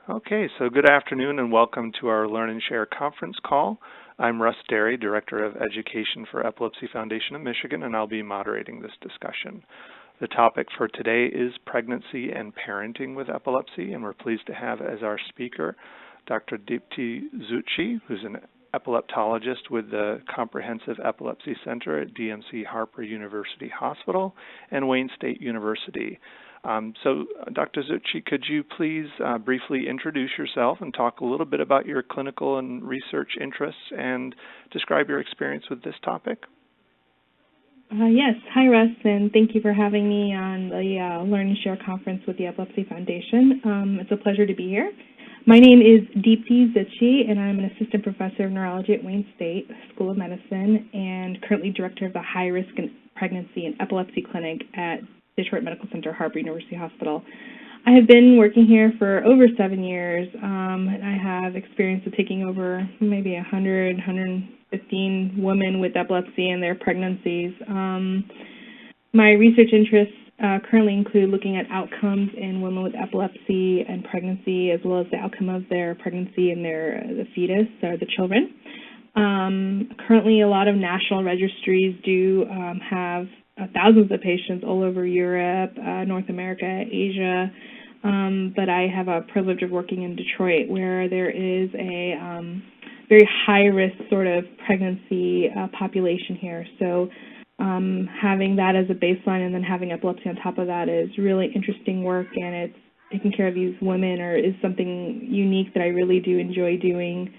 Okay, so good afternoon and welcome to our Learn and Share conference call. I'm Russ Derry, Director of Education for Epilepsy Foundation of Michigan, and I'll be moderating this discussion. The topic for today is pregnancy and parenting with epilepsy, and we're pleased to have as our speaker Dr. Deepti Zutshi, who's an epileptologist with the Comprehensive Epilepsy Center at DMC Harper University Hospital and Wayne State University. So, Dr. Zutshi, could you please briefly introduce yourself and talk a little bit about your clinical and research interests and describe your experience with this topic? Yes. Hi, Russ, and thank you for having me on the Learn and Share conference with the Epilepsy Foundation. It's a pleasure to be here. My name is Deepti Zutshi, and I'm an assistant professor of neurology at Wayne State School of Medicine and currently director of the High-Risk Pregnancy and Epilepsy Clinic at Detroit Medical Center, Harper University Hospital. I have been working here for over 7 years, and I have experience of taking over maybe 100, 115 women with epilepsy and their pregnancies. My research interests currently include looking at outcomes in women with epilepsy and pregnancy, as well as the outcome of their pregnancy and the fetus or the children. Currently, a lot of national registries do have thousands of patients all over Europe, North America, Asia, but I have a privilege of working in Detroit where there is a very high-risk sort of pregnancy population here. So having that as a baseline and then having epilepsy on top of that is really interesting work, and it's taking care of these women is something unique that I really do enjoy doing.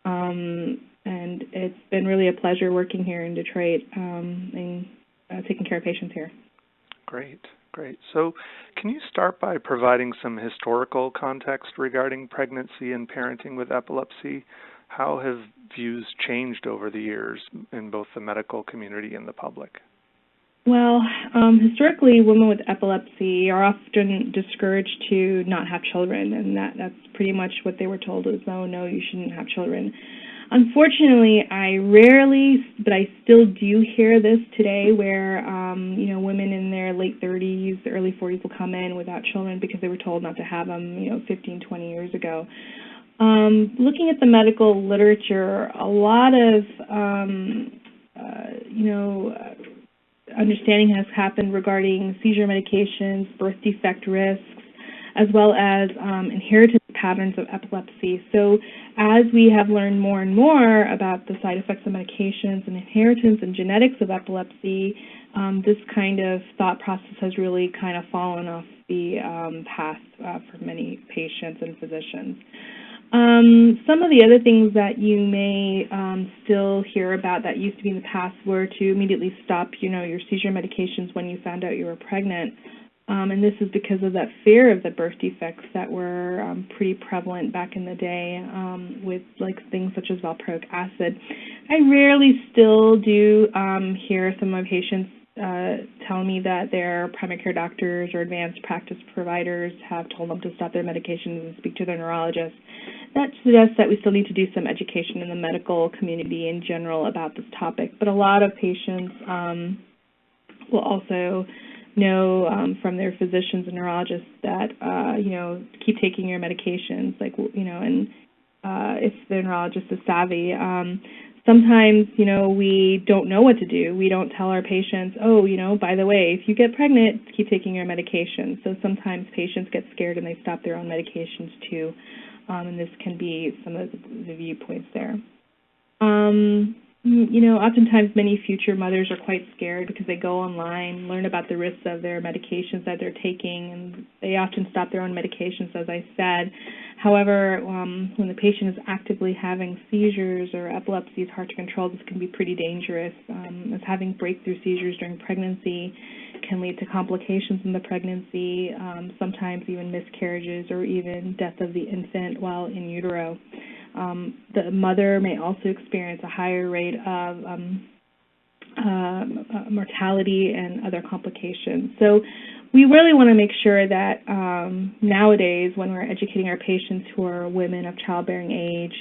And it's been really a pleasure working here in Detroit and taking care of patients here. Great, great. So can you start by providing some historical context regarding pregnancy and parenting with epilepsy? How have views changed over the years in both the medical community and the public? Well, historically, women with epilepsy are often discouraged to not have children, and that's pretty much what they were told is, oh, no, you shouldn't have children. Unfortunately, I rarely, but I still do hear this today where, women in their late 30s, early 40s will come in without children because they were told not to have them, 15, 20 years ago. Looking at the medical literature, a lot of, understanding has happened regarding seizure medications, birth defect risks, as well as inheritance patterns of epilepsy. So as we have learned more and more about the side effects of medications and inheritance and genetics of epilepsy, this kind of thought process has really kind of fallen off the path for many patients and physicians. Some of the other things that you may still hear about that used to be in the past were to immediately stop, your seizure medications when you found out you were pregnant. And this is because of that fear of the birth defects that were pretty prevalent back in the day with things such as valproic acid. I rarely still do hear some of my patients tell me that their primary care doctors or advanced practice providers have told them to stop their medications and speak to their neurologist. That suggests that we still need to do some education in the medical community in general about this topic. But a lot of patients will also know from their physicians and neurologists that, keep taking your medications, and if the neurologist is savvy. Sometimes, we don't know what to do. We don't tell our patients, oh, by the way, if you get pregnant, keep taking your medication. So sometimes patients get scared and they stop their own medications too, and this can be some of the viewpoints there. Oftentimes many future mothers are quite scared because they go online, learn about the risks of their medications that they're taking, and they often stop their own medications, as I said. However, when the patient is actively having seizures or epilepsy is hard to control, this can be pretty dangerous, as having breakthrough seizures during pregnancy can lead to complications in the pregnancy, sometimes even miscarriages or even death of the infant while in utero. The mother may also experience a higher rate of mortality and other complications. So we really want to make sure that nowadays when we're educating our patients who are women of childbearing age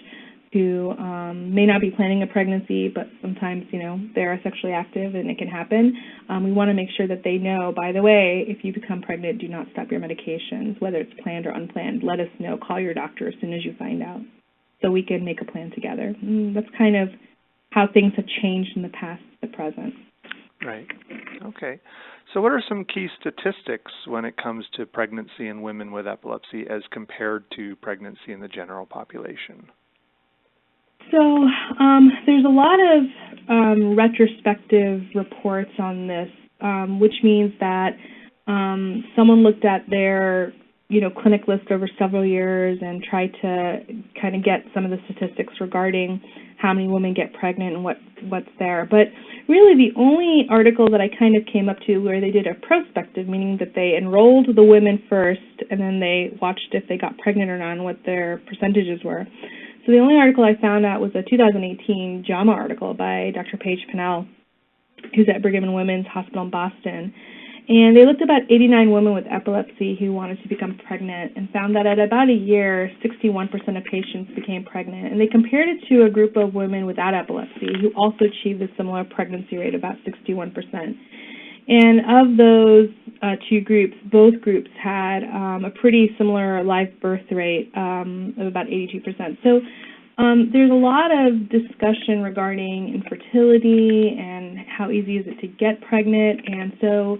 who may not be planning a pregnancy, but sometimes, they are sexually active and it can happen. We want to make sure that they know, by the way, if you become pregnant, do not stop your medications, whether it's planned or unplanned. Let us know. Call your doctor as soon as you find out so we can make a plan together. That's kind of how things have changed in the past to the present. Right. Okay. So what are some key statistics when it comes to pregnancy in women with epilepsy as compared to pregnancy in the general population? So there's a lot of retrospective reports on this, which means that someone looked at their clinic list over several years and tried to kind of get some of the statistics regarding how many women get pregnant and what's there. But really the only article that I kind of came up to where they did a prospective, meaning that they enrolled the women first and then they watched if they got pregnant or not and what their percentages were. So the only article I found out was a 2018 JAMA article by Dr. Paige Pennell, who's at Brigham and Women's Hospital in Boston. And they looked at about 89 women with epilepsy who wanted to become pregnant and found that at about a year, 61% of patients became pregnant. And they compared it to a group of women without epilepsy who also achieved a similar pregnancy rate, about 61%. And of those two groups, both groups had a pretty similar live birth rate of about 82%. So there's a lot of discussion regarding infertility and how easy is it to get pregnant. And so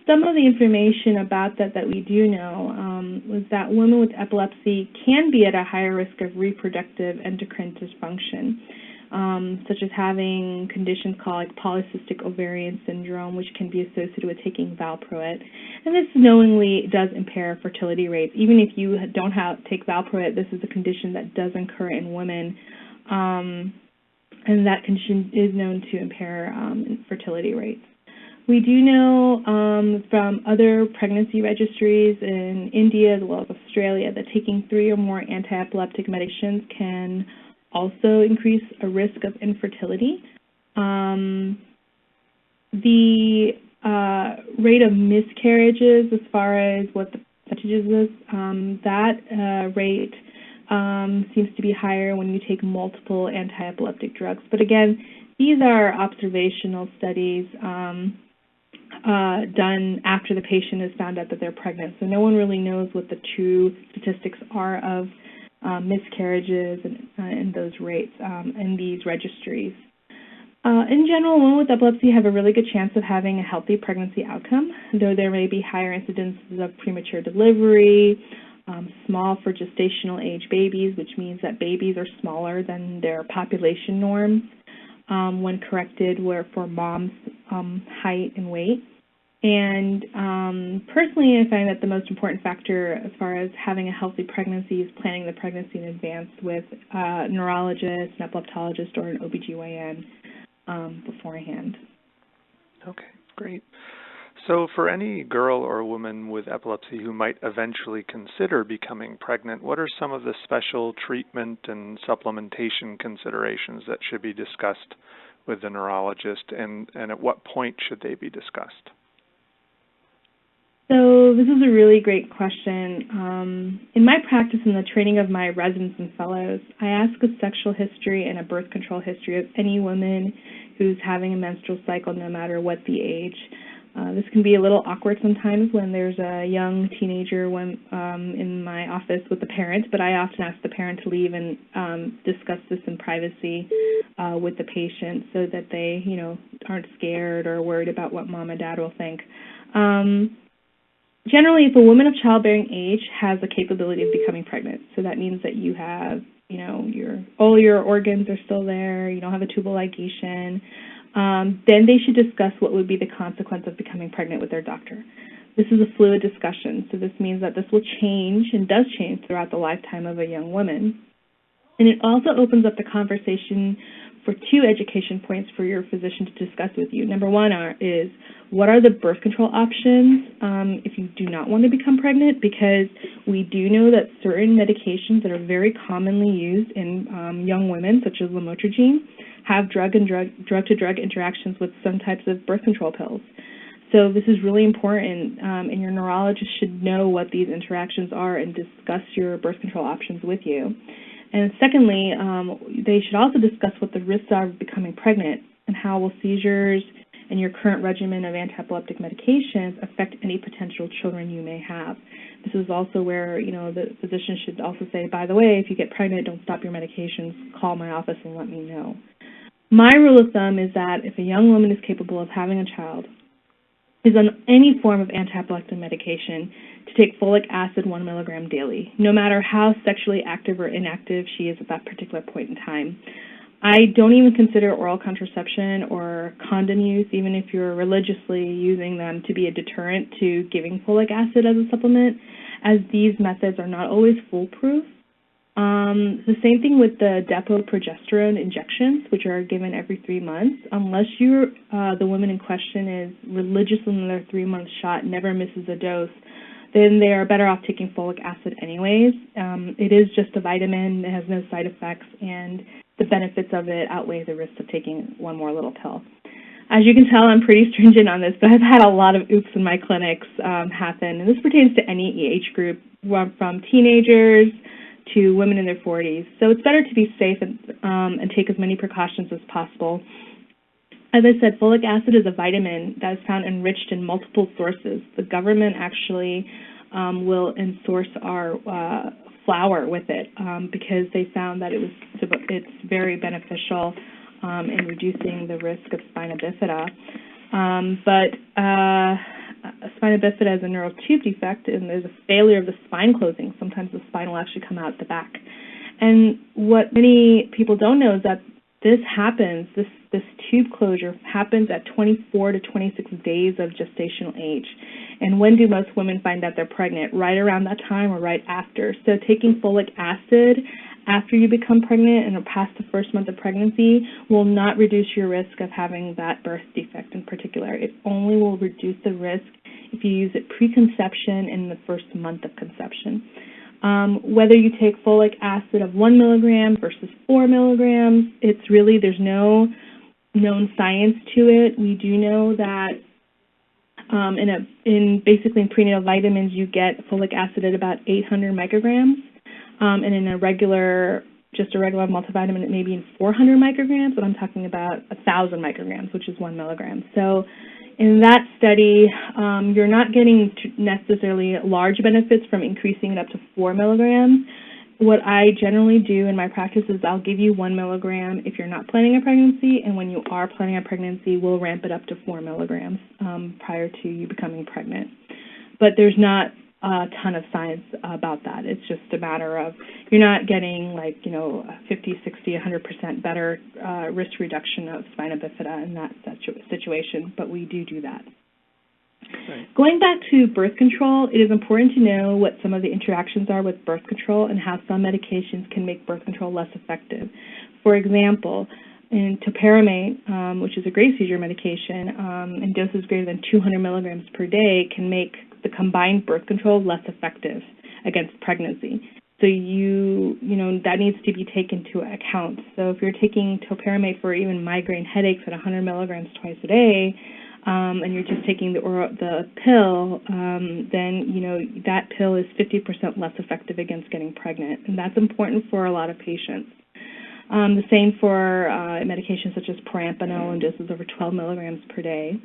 some of the information about that we do know was that women with epilepsy can be at a higher risk of reproductive endocrine dysfunction, such as having conditions called polycystic ovarian syndrome, which can be associated with taking valproate. And this knowingly does impair fertility rates. Even if you don't take valproate, this is a condition that does occur in women, and that condition is known to impair fertility rates. We do know from other pregnancy registries in India as well as Australia that taking 3 or more anti-epileptic medications can also increase a risk of infertility. The rate of miscarriages, as far as what the percentages is, that rate seems to be higher when you take multiple anti-epileptic drugs. But again, these are observational studies done after the patient has found out that they're pregnant. So no one really knows what the true statistics are of miscarriages and those rates in these registries. In general, women with epilepsy have a really good chance of having a healthy pregnancy outcome, though there may be higher incidences of premature delivery, small for gestational age babies, which means that babies are smaller than their population norms when corrected for mom's height and weight. And personally, I find that the most important factor as far as having a healthy pregnancy is planning the pregnancy in advance with a neurologist, an epileptologist, or an OBGYN beforehand. Okay, great. So for any girl or woman with epilepsy who might eventually consider becoming pregnant, what are some of the special treatment and supplementation considerations that should be discussed with the neurologist, and at what point should they be discussed? So this is a really great question. In my practice and the training of my residents and fellows, I ask a sexual history and a birth control history of any woman who's having a menstrual cycle, no matter what the age. This can be a little awkward sometimes when there's a young teenager in my office with the parent, but I often ask the parent to leave and discuss this in privacy with the patient so that they, aren't scared or worried about what mom and dad will think. Generally, if a woman of childbearing age has the capability of becoming pregnant, so that means that you have, all your organs are still there, you don't have a tubal ligation, then they should discuss what would be the consequence of becoming pregnant with their doctor. This is a fluid discussion, so this means that this will change and does change throughout the lifetime of a young woman. And it also opens up the conversation for 2 education points for your physician to discuss with you. Number 1 is, what are the birth control options if you do not want to become pregnant? Because we do know that certain medications that are very commonly used in young women, such as lamotrigine, have drug-to-drug interactions with some types of birth control pills. So this is really important, and your neurologist should know what these interactions are and discuss your birth control options with you. And secondly, they should also discuss what the risks are of becoming pregnant and how will seizures and your current regimen of anti-epileptic medications affect any potential children you may have. This is also where, the physician should also say, by the way, if you get pregnant, don't stop your medications, call my office and let me know. My rule of thumb is that if a young woman is capable of having a child, is on any form of anti-epileptic medication, to take folic acid 1 milligram daily, no matter how sexually active or inactive she is at that particular point in time. I don't even consider oral contraception or condom use, even if you're religiously using them, to be a deterrent to giving folic acid as a supplement, as these methods are not always foolproof. The same thing with the depo-progesterone injections, which are given every 3 months. Unless you're, the woman in question is religious in their 3-month shot, never misses a dose, then they are better off taking folic acid anyways. It is just a vitamin, it has no side effects, and the benefits of it outweigh the risks of taking one more little pill. As you can tell, I'm pretty stringent on this, but I've had a lot of oops in my clinics happen, and this pertains to any age group, from teenagers to women in their 40s. So it's better to be safe and take as many precautions as possible. As I said, folic acid is a vitamin that is found enriched in multiple sources. The government actually will ensource our flour with it because they found that it's very beneficial in reducing the risk of spina bifida. Spina bifida is a neural tube defect, and there's a failure of the spine closing. Sometimes the spine will actually come out the back. And what many people don't know is that this happens, this tube closure happens at 24 to 26 days of gestational age. And when do most women find that they're pregnant? Right around that time or right after. So taking folic acid after you become pregnant and past the first month of pregnancy will not reduce your risk of having that birth defect in particular. It only will reduce the risk if you use it pre-conception in the first month of conception. Whether you take folic acid of 1 milligram versus 4 milligrams, it's really, there's no known science to it. We do know that basically in prenatal vitamins, you get folic acid at about 800 micrograms. And in a regular multivitamin, it may be in 400 micrograms, but I'm talking about 1,000 micrograms, which is 1 milligram. So in that study, you're not getting necessarily large benefits from increasing it up to 4 milligrams. What I generally do in my practice is I'll give you 1 milligram if you're not planning a pregnancy, and when you are planning a pregnancy, we'll ramp it up to 4 milligrams prior to you becoming pregnant. But there's not a ton of science about that. It's just a matter of you're not getting 50, 60, 100% better risk reduction of spina bifida in that situation, but we do that. Right. Going back to birth control, it is important to know what some of the interactions are with birth control and how some medications can make birth control less effective. For example, in topiramate, which is a great seizure medication, in doses greater than 200 milligrams per day, can make the combined birth control less effective against pregnancy. So that needs to be taken into account. So if you're taking topiramate for even migraine headaches at 100 milligrams twice a day, and you're just taking the pill, then that pill is 50% less effective against getting pregnant, and that's important for a lot of patients. The same for medications such as perampanel and doses over 12 milligrams per day.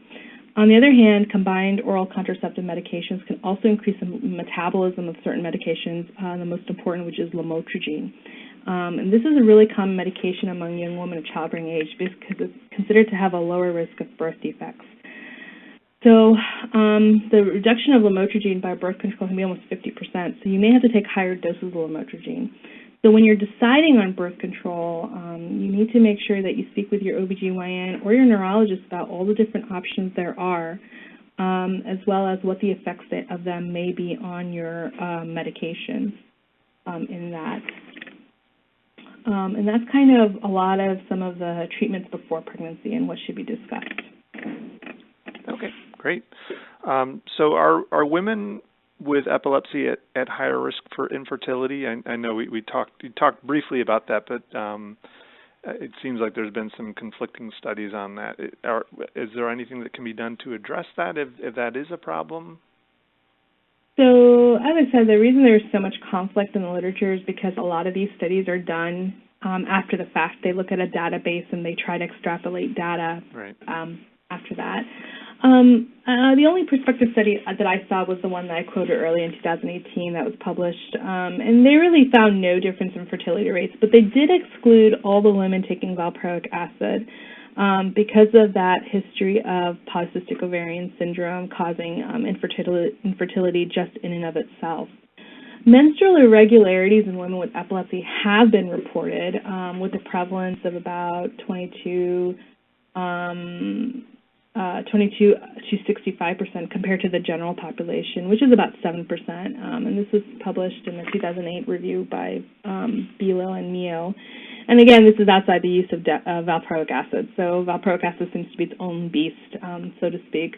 On the other hand, combined oral contraceptive medications can also increase the metabolism of certain medications, the most important, which is lamotrigine. And this is a really common medication among young women of childbearing age because it's considered to have a lower risk of birth defects. So the reduction of lamotrigine by birth control can be almost 50%, so you may have to take higher doses of lamotrigine. So when you're deciding on birth control, you need to make sure that you speak with your OBGYN or your neurologist about all the different options there are, as well as what the effects of them may be on your medication in that. And that's kind of a lot of some of the treatments before pregnancy and what should be discussed. Okay, great. So are women with epilepsy at higher risk for infertility? I know you talked briefly about that, but it seems like there's been some conflicting studies on that. Is there anything that can be done to address that if that is a problem? So, as I said, the reason there's so much conflict in the literature is because a lot of these studies are done after the fact. They look at a database and they try to extrapolate data after that. The only prospective study that I saw was the one that I quoted earlier in 2018 that was published, and they really found no difference in fertility rates, but they did exclude all the women taking valproic acid because of that history of polycystic ovarian syndrome causing infertility just in and of itself. Menstrual irregularities in women with epilepsy have been reported with a prevalence of about 22 to 65% compared to the general population, which is about 7%. And this was published in the 2008 review by Bilo and Mio. And again, this is outside the use of valproic acid. So valproic acid seems to be its own beast, so to speak.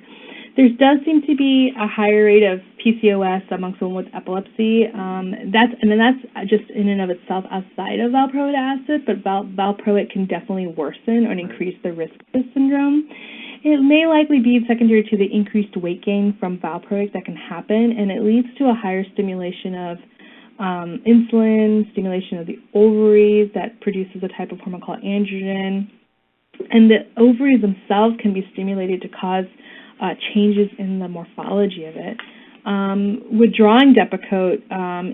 There does seem to be a higher rate of PCOS amongst women with epilepsy. That's just in and of itself outside of valproic acid, but valproic can definitely worsen or increase the risk of this syndrome. It may likely be secondary to the increased weight gain from valproic that can happen, and it leads to a higher stimulation of insulin, stimulation of the ovaries that produces a type of hormone called androgen. And the ovaries themselves can be stimulated to cause changes in the morphology of it. Withdrawing Depakote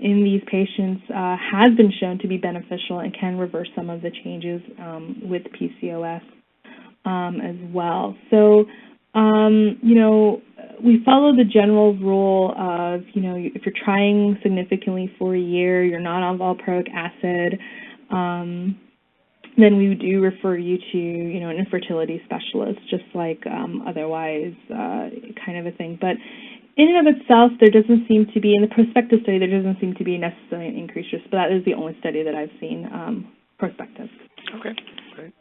in these patients has been shown to be beneficial and can reverse some of the changes with PCOS as well. So, we follow the general rule of, if you're trying significantly for a year, you're not on valproic acid, then we do refer you to, an infertility specialist, just like otherwise kind of a thing. But in and of itself, there doesn't seem to be, in the prospective study, there doesn't seem to be necessarily an increased risk, but that is the only study that I've seen prospective. Okay, great.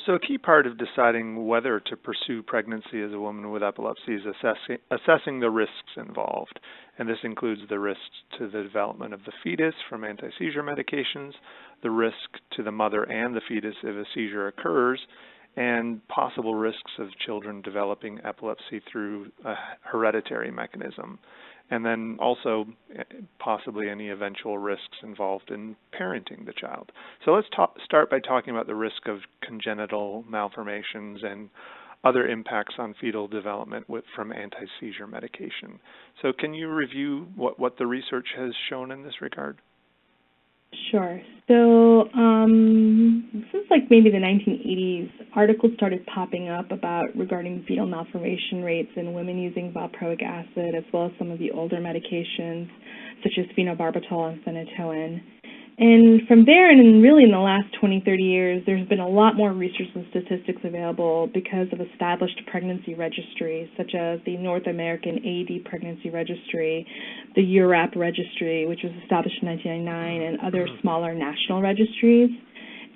So a key part of deciding whether to pursue pregnancy as a woman with epilepsy is assessing the risks involved. And this includes the risks to the development of the fetus from anti-seizure medications, the risk to the mother and the fetus if a seizure occurs, and possible risks of children developing epilepsy through a hereditary mechanism. And then also possibly any eventual risks involved in parenting the child. So let's start by talking about the risk of congenital malformations and other impacts on fetal development from anti-seizure medication. So can you review what the research has shown in this regard? Sure. So since like maybe the 1980s, articles started popping up regarding fetal malformation rates in women using valproic acid, as well as some of the older medications such as phenobarbital and phenytoin. And from there, and really in the last 20, 30 years, there's been a lot more research and statistics available because of established pregnancy registries, such as the North American AD Pregnancy Registry, the URAP Registry, which was established in 1999, and other smaller national registries.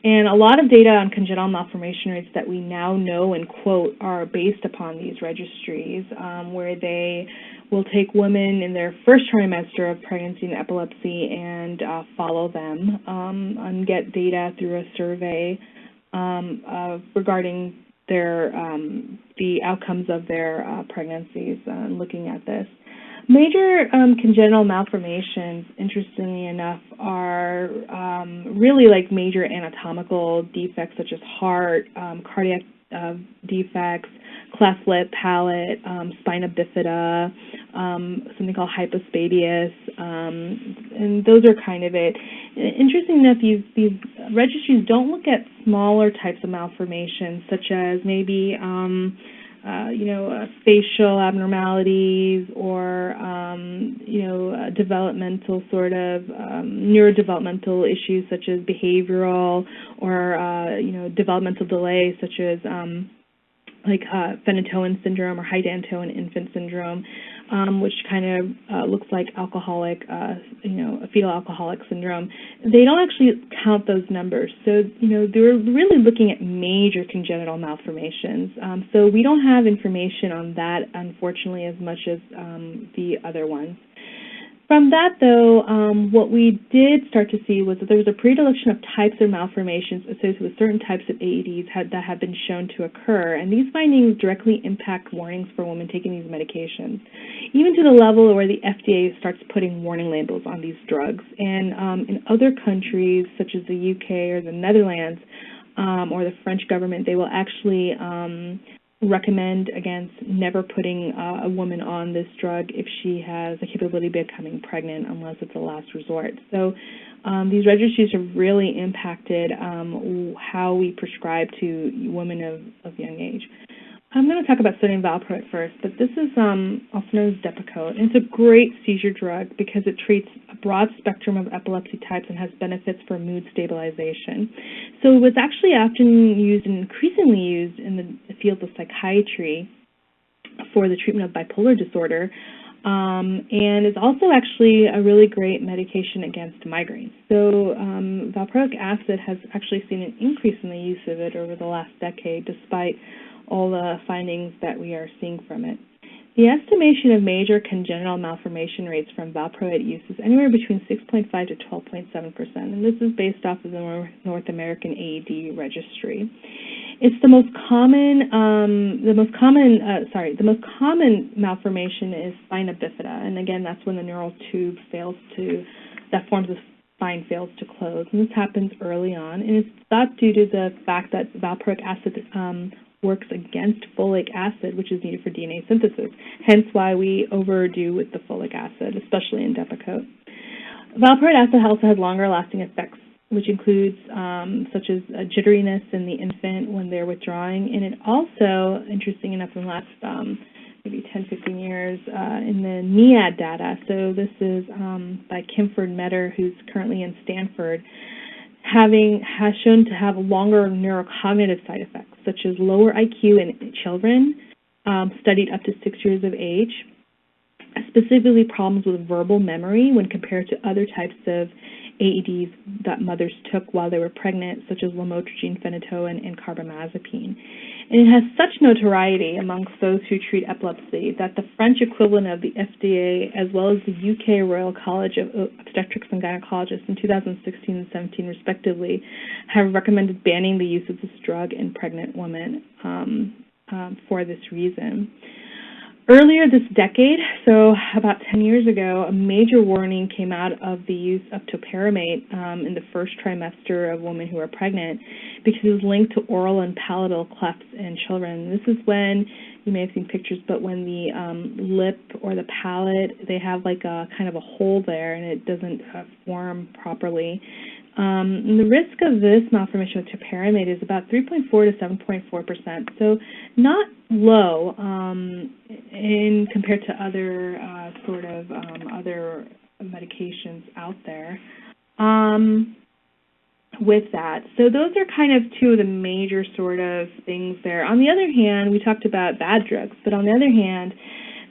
And a lot of data on congenital malformation rates that we now know and quote are based upon these registries, where they will take women in their first trimester of pregnancy and epilepsy and follow them and get data through a survey regarding the outcomes of their pregnancies looking at this. Major congenital malformations, interestingly enough, are really like major anatomical defects such as heart, cardiac defects, cleft lip, palate, spina bifida, something called hypospadias, and those are kind of it. Interesting enough, these registries don't look at smaller types of malformations, such as maybe facial abnormalities or developmental sort of neurodevelopmental issues such as behavioral or developmental delays such as phenytoin syndrome or Hydantoin infant syndrome, which kind of looks like alcoholic, fetal alcoholic syndrome. They don't actually count those numbers. So, they're really looking at major congenital malformations. So we don't have information on that, unfortunately, as much as the other ones. From that, though, what we did start to see was that there was a predilection of types of malformations associated with certain types of AEDs that have been shown to occur, and these findings directly impact warnings for women taking these medications, even to the level where the FDA starts putting warning labels on these drugs. And in other countries, such as the UK or the Netherlands, or the French government, they will actually recommend against never putting a woman on this drug if she has the capability of becoming pregnant, unless it's a last resort. So these registries have really impacted how we prescribe to women of young age. I'm going to talk about sodium valproate first, but this is also known as Depakote. And it's a great seizure drug because it treats a broad spectrum of epilepsy types and has benefits for mood stabilization. So it's actually often used and increasingly used in the field of psychiatry for the treatment of bipolar disorder, and is also actually a really great medication against migraines. So valproic acid has actually seen an increase in the use of it over the last decade, despite all the findings that we are seeing from it. The estimation of major congenital malformation rates from valproate use is anywhere between 6.5 to 12.7%, and this is based off of the North American AED registry. It's the most common malformation is spina bifida, and again, that's when the neural tube that forms the spine fails to close, and this happens early on, and it's thought due to the fact that valproic acid works against folic acid, which is needed for DNA synthesis, hence why we overdo with the folic acid, especially in Depakote. Valproate acid also has longer-lasting effects, which includes such as jitteriness in the infant when they're withdrawing, and it also, interesting enough, in the last maybe 10, 15 years in the NIAD data, so this is by Kimford Metter, who's currently in Stanford, has shown to have longer neurocognitive side effects, such as lower IQ in children studied up to 6 years of age, specifically problems with verbal memory when compared to other types of AEDs that mothers took while they were pregnant, such as lamotrigine, phenytoin, and carbamazepine. And it has such notoriety amongst those who treat epilepsy that the French equivalent of the FDA, as well as the UK Royal College of Obstetrics and Gynecologists in 2016 and 17, respectively, have recommended banning the use of this drug in pregnant women for this reason. Earlier this decade, so about 10 years ago, a major warning came out of the use of topiramate in the first trimester of women who are pregnant because it was linked to oral and palatal clefts in children. This is when, you may have seen pictures, but when the lip or the palate, they have like a kind of a hole there and it doesn't form properly. And the risk of this malformation with topiramate is about 3.4 to 7.4%, so not low compared to other other medications out there. With that, so those are kind of two of the major sort of things there. On the other hand, we talked about bad drugs, but on the other hand,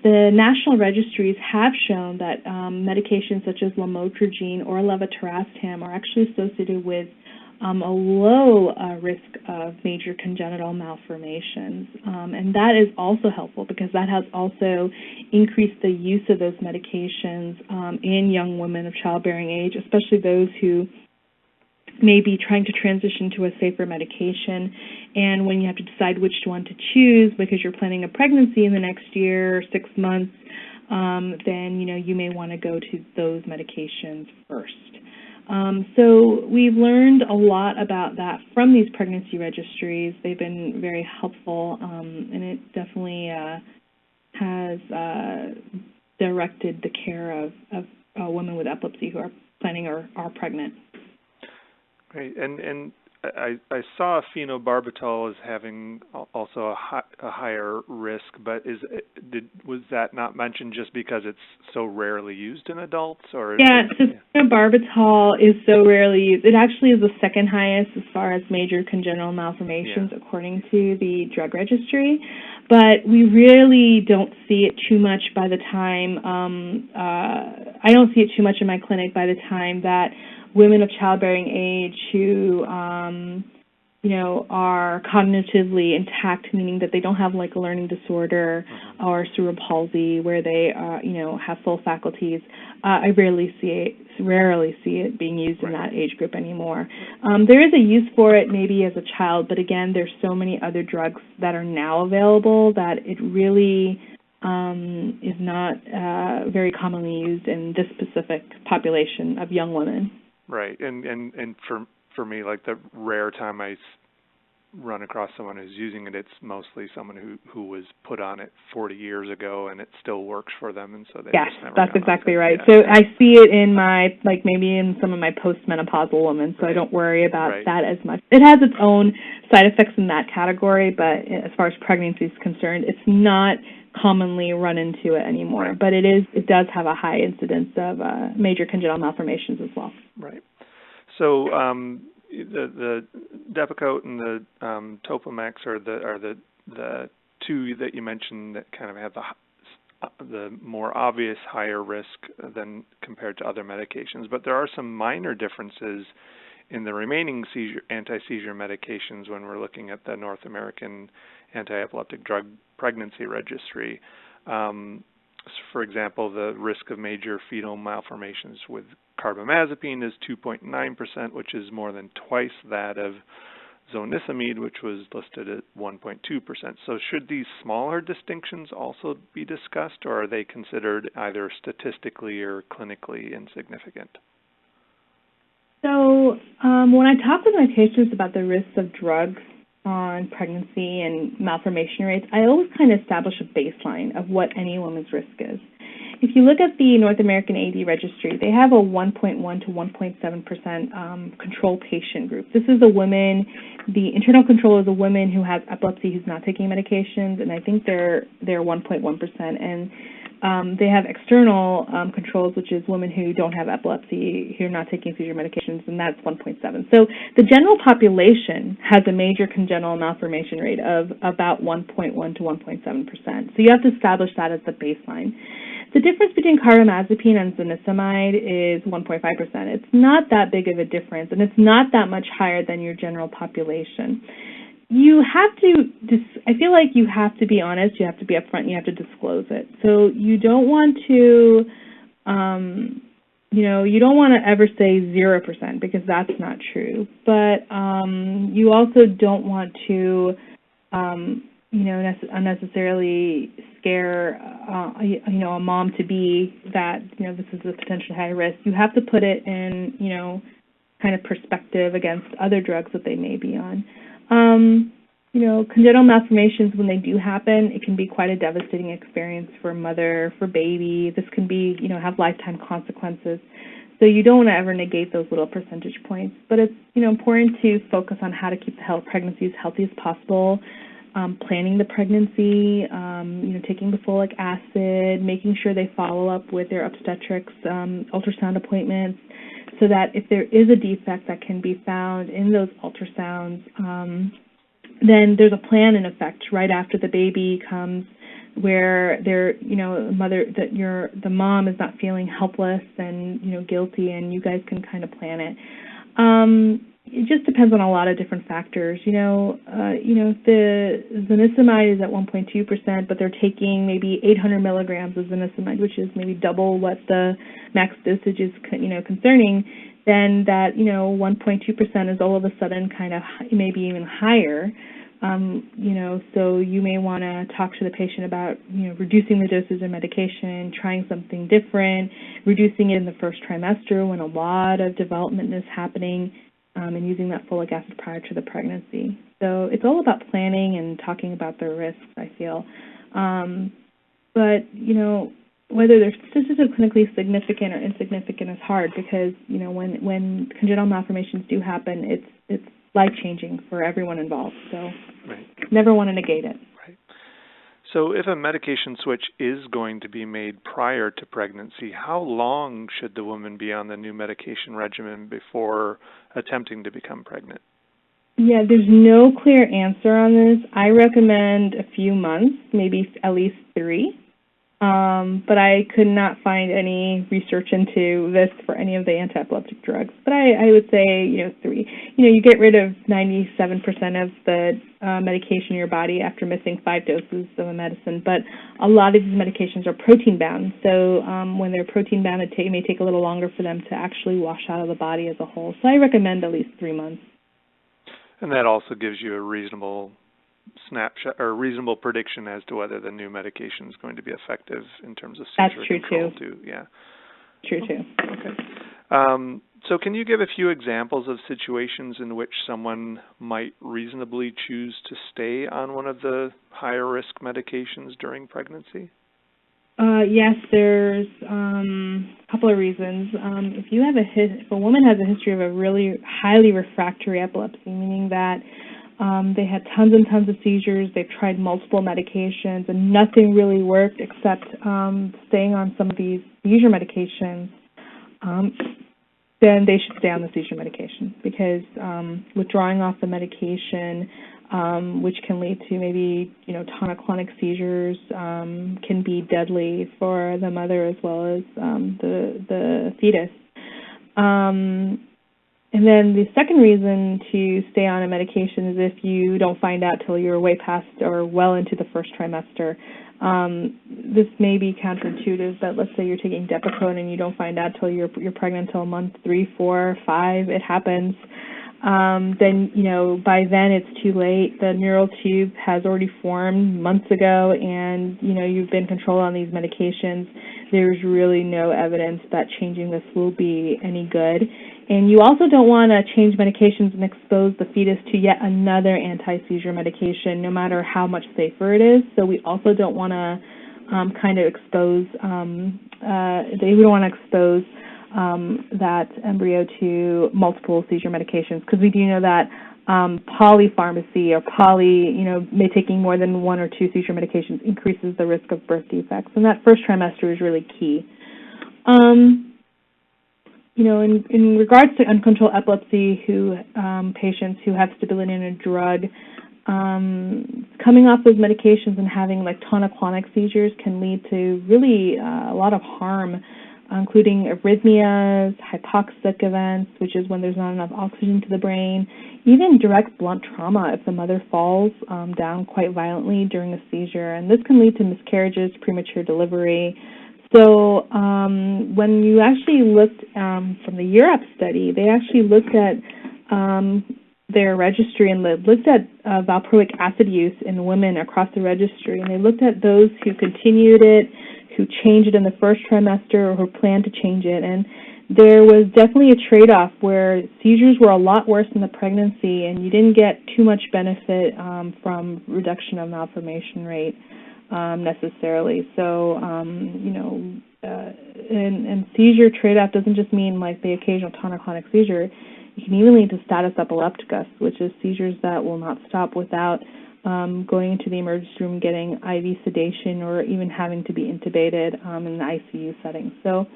the national registries have shown that medications such as lamotrigine or levetiracetam are actually associated with a low risk of major congenital malformations. And that is also helpful because that has also increased the use of those medications in young women of childbearing age, especially those who may be trying to transition to a safer medication, and when you have to decide which one to choose because you're planning a pregnancy in the next year or 6 months, then you may want to go to those medications first. So we've learned a lot about that from these pregnancy registries. They've been very helpful, and it definitely has directed the care of women with epilepsy who are planning or are pregnant. Great, and I saw phenobarbital as having also a higher risk, but was that not mentioned just because it's so rarely used in adults? Or so phenobarbital is so rarely used. It actually is the second highest as far as major congenital malformations, according to the drug registry. But we really don't see it too much by the time, I don't see it too much in my clinic by the time that women of childbearing age who are cognitively intact, meaning that they don't have like a learning disorder or cerebral palsy where they, have full faculties. I rarely see it being used in that age group anymore. There is a use for it maybe as a child, but again, there's so many other drugs that are now available that it really is not very commonly used in this specific population of young women. Right, and for me, like the rare time I run across someone who's using it, it's mostly someone who was put on it 40 years ago and it still works for them, and so they just never. Yes, that's exactly right. Yeah. So I see it in maybe in some of my postmenopausal women, so I don't worry about that as much. It has its own side effects in that category, but as far as pregnancy is concerned, it's not commonly run into it anymore. But it does have a high incidence of major congenital malformations as well. Right. So the Depakote and the Topamax are the two that you mentioned that kind of have the more obvious higher risk than compared to other medications. But there are some minor differences in the remaining anti-seizure medications when we're looking at the North American Anti-Epileptic Drug Pregnancy Registry. For example, the risk of major fetal malformations with carbamazepine is 2.9%, which is more than twice that of zonisamide, which was listed at 1.2%. So should these smaller distinctions also be discussed, or are they considered either statistically or clinically insignificant? So when I talk with my patients about the risks of drugs on pregnancy and malformation rates, I always kind of establish a baseline of what any woman's risk is. If you look at the North American AD registry, they have a 1.1 to 1.7% control patient group. This is the internal control is a woman who has epilepsy who's not taking medications, and I think they're 1.1%. And they have external controls, which is women who don't have epilepsy, who are not taking seizure medications, and that's 1.7. So the general population has a major congenital malformation rate of about 1.1 to 1.7%. So you have to establish that as the baseline. The difference between carbamazepine and zonisamide is 1.5%. It's not that big of a difference, and it's not that much higher than your general population. You have to, I feel like you have to be honest, you have to be upfront, you have to disclose it. So you don't want to, you don't want to ever say 0% because that's not true. But you also don't want to, unnecessarily scare, a mom-to-be that, this is a potentially high risk. You have to put it in, kind of perspective against other drugs that they may be on. Congenital malformations, when they do happen, it can be quite a devastating experience for mother, for baby. This can be, have lifetime consequences. So you don't want to ever negate those little percentage points. But it's, important to focus on how to keep the pregnancy as healthy as possible, planning the pregnancy, taking the folic acid, making sure they follow up with their obstetrics, ultrasound appointments, so that if there is a defect that can be found in those ultrasounds, then there's a plan in effect right after the baby comes where the mom is not feeling helpless and, guilty, and you guys can kind of plan it. It just depends on a lot of different factors. The zonisamide is at 1.2%, but they're taking maybe 800 milligrams of zonisamide, which is maybe double what the max dosage is, concerning. Then that, 1.2% is all of a sudden kind of maybe even higher. So you may want to talk to the patient about, reducing the dosage of medication, trying something different, reducing it in the first trimester when a lot of development is happening, and using that folic acid prior to the pregnancy. So it's all about planning and talking about the risks, I feel. But, whether they're statistically clinically significant or insignificant is hard because, when congenital malformations do happen, it's life-changing for everyone involved. So never want to negate it. Right. So if a medication switch is going to be made prior to pregnancy, how long should the woman be on the new medication regimen before attempting to become pregnant? Yeah, there's no clear answer on this. I recommend a few months, maybe at least 3. but I could not find any research into this for any of the anti-epileptic drugs. But I would say, 3. You get rid of 97% of the medication in your body after missing 5 doses of a medicine. But a lot of these medications are protein-bound. So when they're protein-bound, it may take a little longer for them to actually wash out of the body as a whole. So I recommend at least 3 months. And that also gives you a reasonable snapshot or reasonable prediction as to whether the new medication is going to be effective in terms of seizure control too. Yeah. True too. Okay. So can you give a few examples of situations in which someone might reasonably choose to stay on one of the higher risk medications during pregnancy? Yes, there's a couple of reasons. If a woman has a history of a really highly refractory epilepsy, meaning that they had tons and tons of seizures, they've tried multiple medications, and nothing really worked except staying on some of these seizure medications, then they should stay on the seizure medication, because withdrawing off the medication, which can lead to maybe tonic-clonic seizures, can be deadly for the mother as well as the fetus. And then the second reason to stay on a medication is if you don't find out till you're way past or well into the first trimester. This may be counterintuitive, but let's say you're taking Depakote and you don't find out till you're pregnant till month 3, 4, 5. It happens. Then by then it's too late. The neural tube has already formed months ago, and you've been controlled on these medications. There's really no evidence that changing this will be any good. And you also don't want to change medications and expose the fetus to yet another anti-seizure medication, no matter how much safer it is. So we also don't want to expose. We don't want to expose that embryo to multiple seizure medications, because we do know that polypharmacy or taking more than 1 or 2 seizure medications increases the risk of birth defects, and that first trimester is really key. In regards to uncontrolled epilepsy, patients who have stability in a drug, coming off those medications and having tonic-clonic seizures can lead to really a lot of harm, including arrhythmias, hypoxic events, which is when there's not enough oxygen to the brain, even direct blunt trauma if the mother falls down quite violently during a seizure. And this can lead to miscarriages, premature delivery. So when you actually looked from the Europe study, they actually looked at their registry and looked at valproic acid use in women across the registry, and they looked at those who continued it, who changed it in the first trimester, or who planned to change it. And there was definitely a trade-off where seizures were a lot worse in the pregnancy, and you didn't get too much benefit from reduction of malformation rate necessarily. So, and seizure trade-off doesn't just mean the occasional tonic-clonic seizure. It can even lead to status epilepticus, which is seizures that will not stop without going into the emergency room, getting IV sedation, or even having to be intubated in the ICU setting. So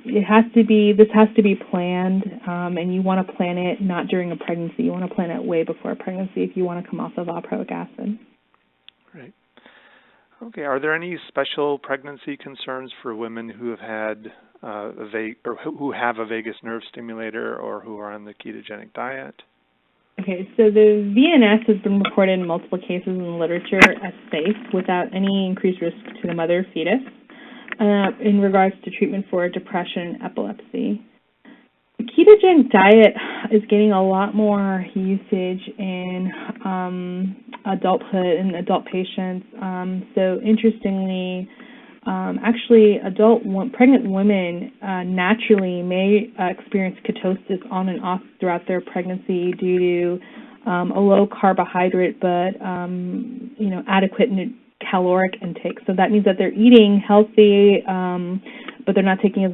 this has to be planned, and you want to plan it not during a pregnancy. You want to plan it way before a pregnancy if you want to come off of valproic acid. Right. Okay. Are there any special pregnancy concerns for women who have had who have a vagus nerve stimulator or who are on the ketogenic diet? Okay, so the VNS has been reported in multiple cases in the literature as safe without any increased risk to the mother or fetus in regards to treatment for depression and epilepsy. The ketogenic diet is getting a lot more usage in adulthood and adult patients. So interestingly, actually, pregnant women naturally may experience ketosis on and off throughout their pregnancy due to a low carbohydrate but adequate caloric intake. So that means that they're eating healthy, but they're not taking as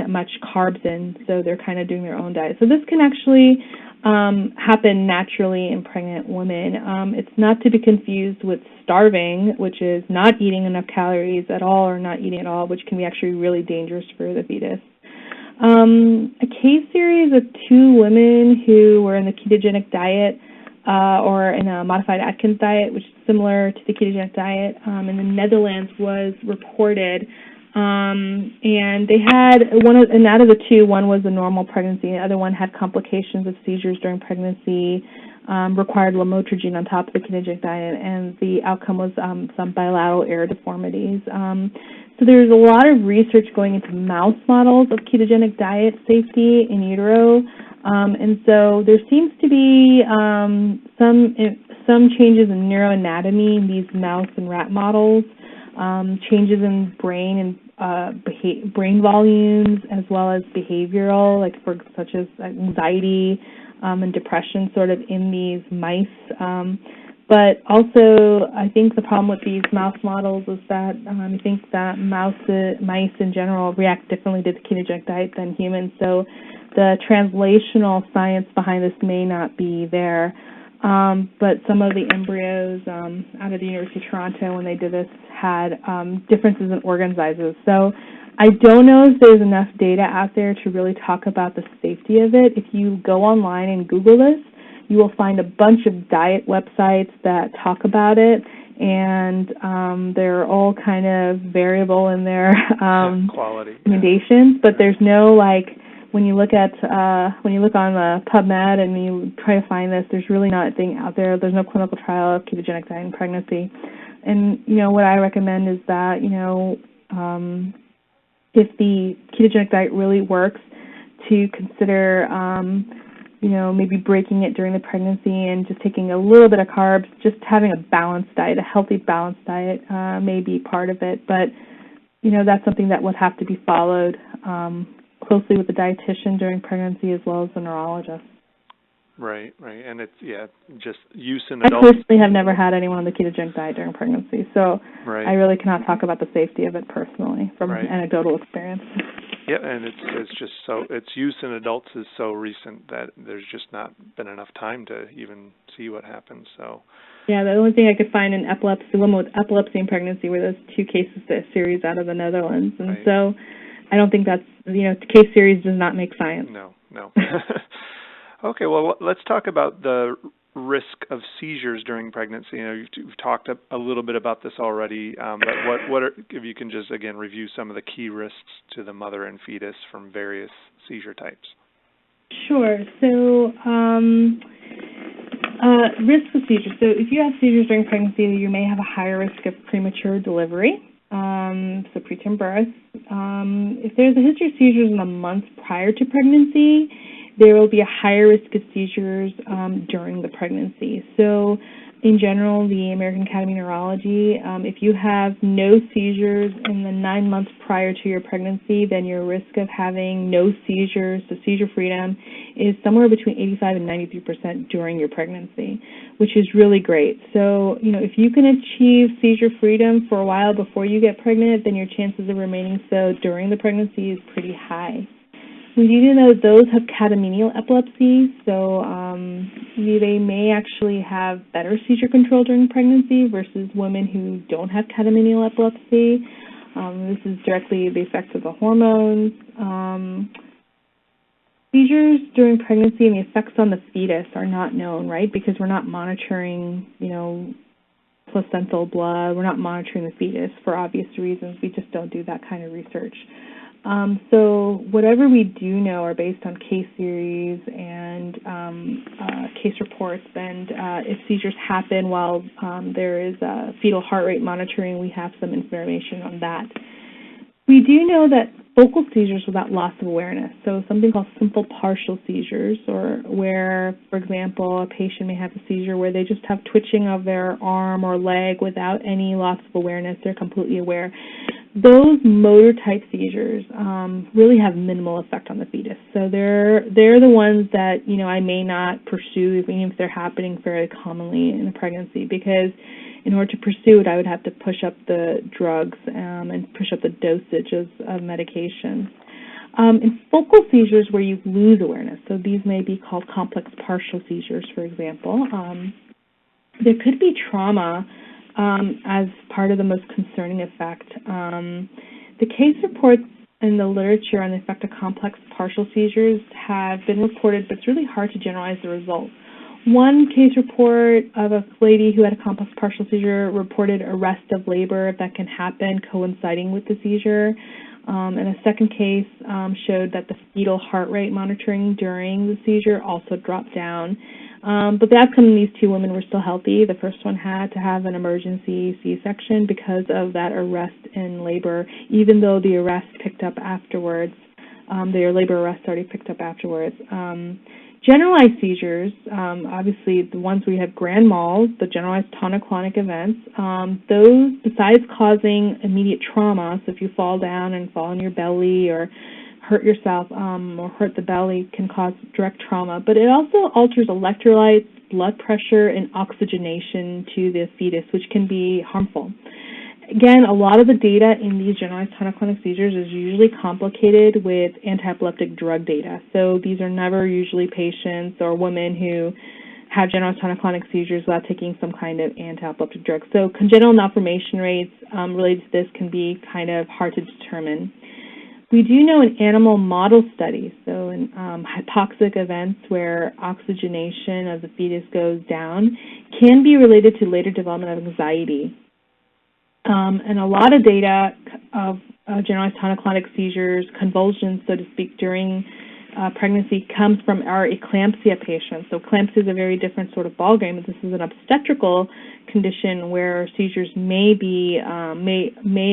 much carbs in. So they're kind of doing their own diet. So this can actually happen naturally in pregnant women. It's not to be confused with starving, which is not eating enough calories at all or not eating at all, which can be actually really dangerous for the fetus. A case series of 2 women who were in the ketogenic diet or in a modified Atkins diet, which is similar to the ketogenic diet, in the Netherlands was reported. And they had and out of the two, one was a normal pregnancy, the other one had complications of seizures during pregnancy, required lamotrigine on top of the ketogenic diet, and the outcome was some bilateral ear deformities. So there's a lot of research going into mouse models of ketogenic diet safety in utero, and so there seems to be some changes in neuroanatomy in these mouse and rat models, changes in brain and brain volumes, as well as behavioral, such as anxiety and depression, sort of in these mice. But also, I think the problem with these mouse models is that I think that mice in general react differently to the ketogenic diet than humans. So the translational science behind this may not be there. But some of the embryos out of the University of Toronto, when they did this, had differences in organ sizes. So I don't know if there's enough data out there to really talk about the safety of it. If you go online and Google this, you will find a bunch of diet websites that talk about it, and they're all kind of variable in their quality recommendations. But there's no when you look on the PubMed and you try to find this, there's really nothing out there. There's no clinical trial of ketogenic diet in pregnancy. And what I recommend is that if the ketogenic diet really works, to consider maybe breaking it during the pregnancy and just taking a little bit of carbs, just having a balanced diet, a healthy balanced diet may be part of it. But, that's something that would have to be followed closely with the dietitian during pregnancy as well as the neurologist. Right. And it's, just use in adults. I personally have never had anyone on the ketogenic diet during pregnancy, so I really cannot talk about the safety of it personally from anecdotal experience. Yeah, and its use in adults is so recent that there's just not been enough time to even see what happens. So. Yeah, the only thing I could find in women with epilepsy in pregnancy were those two cases, the series out of the Netherlands, and so I don't think that's case series does not make science. No. Okay, well, let's talk about the risk of seizures during pregnancy. You've talked a little bit about this already, but what are, if you can just, again, review some of the key risks to the mother and fetus from various seizure types? Sure. So risks of seizures. So if you have seizures during pregnancy, you may have a higher risk of premature delivery, so preterm birth. If there's a history of seizures in the months prior to pregnancy, there will be a higher risk of seizures during the pregnancy. So in general, the American Academy of Neurology, if you have no seizures in the 9 months prior to your pregnancy, then your risk of having no seizures, so seizure freedom, is somewhere between 85 and 93% during your pregnancy, which is really great. So, if you can achieve seizure freedom for a while before you get pregnant, then your chances of remaining so during the pregnancy is pretty high. We do know those have catamenial epilepsy, so they may actually have better seizure control during pregnancy versus women who don't have catamenial epilepsy. This is directly the effects of the hormones. Seizures during pregnancy and the effects on the fetus are not known, right? Because we're not monitoring, placental blood. We're not monitoring the fetus for obvious reasons. We just don't do that kind of research. So whatever we do know are based on case series and case reports, and if seizures happen while there is fetal heart rate monitoring, we have some information on that. We do know that focal seizures without loss of awareness, so something called simple partial seizures, or where, for example, a patient may have a seizure where they just have twitching of their arm or leg without any loss of awareness, they're completely aware. Those motor type seizures really have minimal effect on the fetus. So they're the ones that, I may not pursue even if they're happening very commonly in a pregnancy, because in order to pursue it, I would have to push up the drugs and push up the dosages of medication. In focal seizures where you lose awareness, so these may be called complex partial seizures, for example, there could be trauma as part of the most concerning effect. The case reports in the literature on the effect of complex partial seizures have been reported, but it's really hard to generalize the results. One case report of a lady who had a complex partial seizure reported arrest of labor that can happen coinciding with the seizure. And a second case showed that the fetal heart rate monitoring during the seizure also dropped down. But the outcome in these two women were still healthy. The first one had to have an emergency C-section because of that arrest in labor, even though the arrest picked up afterwards. Their labor arrest already picked up afterwards. Generalized seizures, obviously the ones where you have grand mal, the generalized tonic-clonic events, those, besides causing immediate trauma, so if you fall down and fall on your belly or hurt yourself or hurt the belly, can cause direct trauma, but it also alters electrolytes, blood pressure, and oxygenation to the fetus, which can be harmful. Again, a lot of the data in these generalized tonic-clonic seizures is usually complicated with anti-epileptic drug data. So these are never usually patients or women who have generalized tonic-clonic seizures without taking some kind of anti-epileptic drug. So congenital malformation rates related to this can be kind of hard to determine. We do know in animal model studies, so in hypoxic events where oxygenation of the fetus goes down, can be related to later development of anxiety. And a lot of data of generalized tonic-clonic seizures, convulsions, so to speak, during pregnancy comes from our eclampsia patients. So eclampsia is a very different sort of ballgame. This is an obstetrical condition where seizures may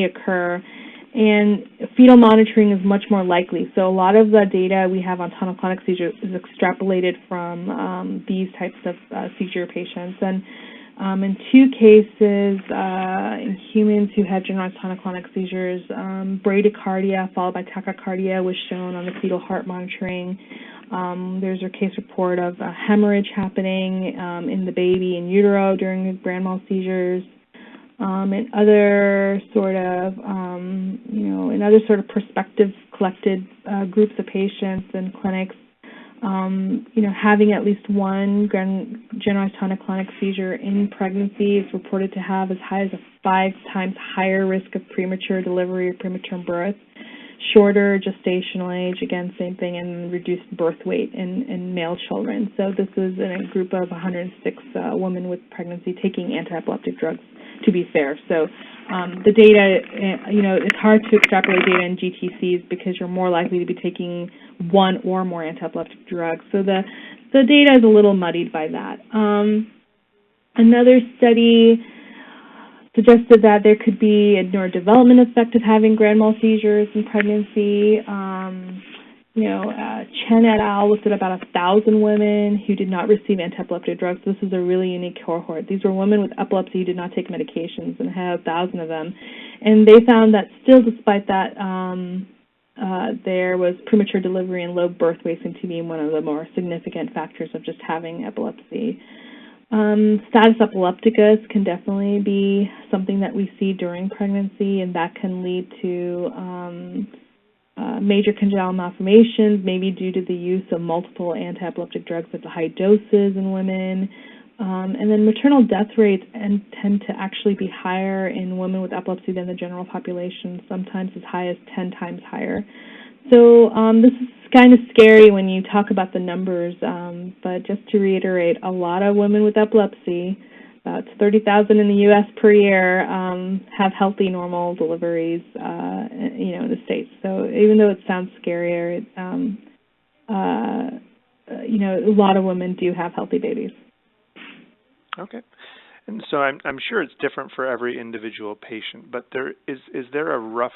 occur, and fetal monitoring is much more likely. So a lot of the data we have on tonic-clonic seizures is extrapolated from these types of seizure patients. And in two cases, in humans who had generalized tonic-clonic seizures, bradycardia followed by tachycardia was shown on the fetal heart monitoring. There's a case report of a hemorrhage happening in the baby in utero during grand mal seizures. And other sort of, in other sort of prospective collected groups of patients and clinics, having at least one generalized tonic-clonic seizure in pregnancy is reported to have as high as a 5 times higher risk of premature delivery or premature birth, shorter gestational age, again, same thing, and reduced birth weight in male children. So this is in a group of 106 women with pregnancy taking anti-epileptic drugs, to be fair. So the data, it's hard to extrapolate data in GTCs because you're more likely to be taking one or more anti-epileptic drugs. So the data is a little muddied by that. Another study suggested that there could be a neurodevelopment effect of having grand mal seizures in pregnancy. Chen et al. Looked at about 1,000 women who did not receive anti-epileptic drugs. This is a really unique cohort. These were women with epilepsy who did not take medications, and had 1,000 of them. And they found that still, despite that, there was premature delivery and low birth weight seemed to be one of the more significant factors of just having epilepsy. Status epilepticus can definitely be something that we see during pregnancy, and that can lead to major congenital malformations, maybe due to the use of multiple anti-epileptic drugs at the high doses in women. And then maternal death rates tend to actually be higher in women with epilepsy than the general population, sometimes as high as 10 times higher. So this is kind of scary when you talk about the numbers, but just to reiterate, a lot of women with epilepsy, about 30,000 in the U.S. per year, have healthy, normal deliveries, in the States. So even though it sounds scarier, a lot of women do have healthy babies. Okay. And so I'm sure it's different for every individual patient, but is there a rough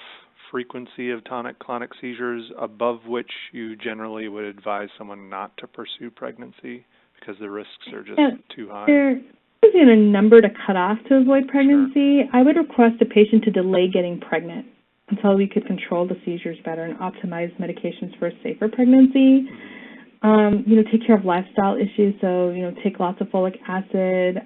frequency of tonic-clonic seizures above which you generally would advise someone not to pursue pregnancy because the risks are just too high? There isn't a number to cut off to avoid pregnancy. Sure. I would request a patient to delay getting pregnant until we could control the seizures better and optimize medications for a safer pregnancy. Take care of lifestyle issues, so, take lots of folic acid,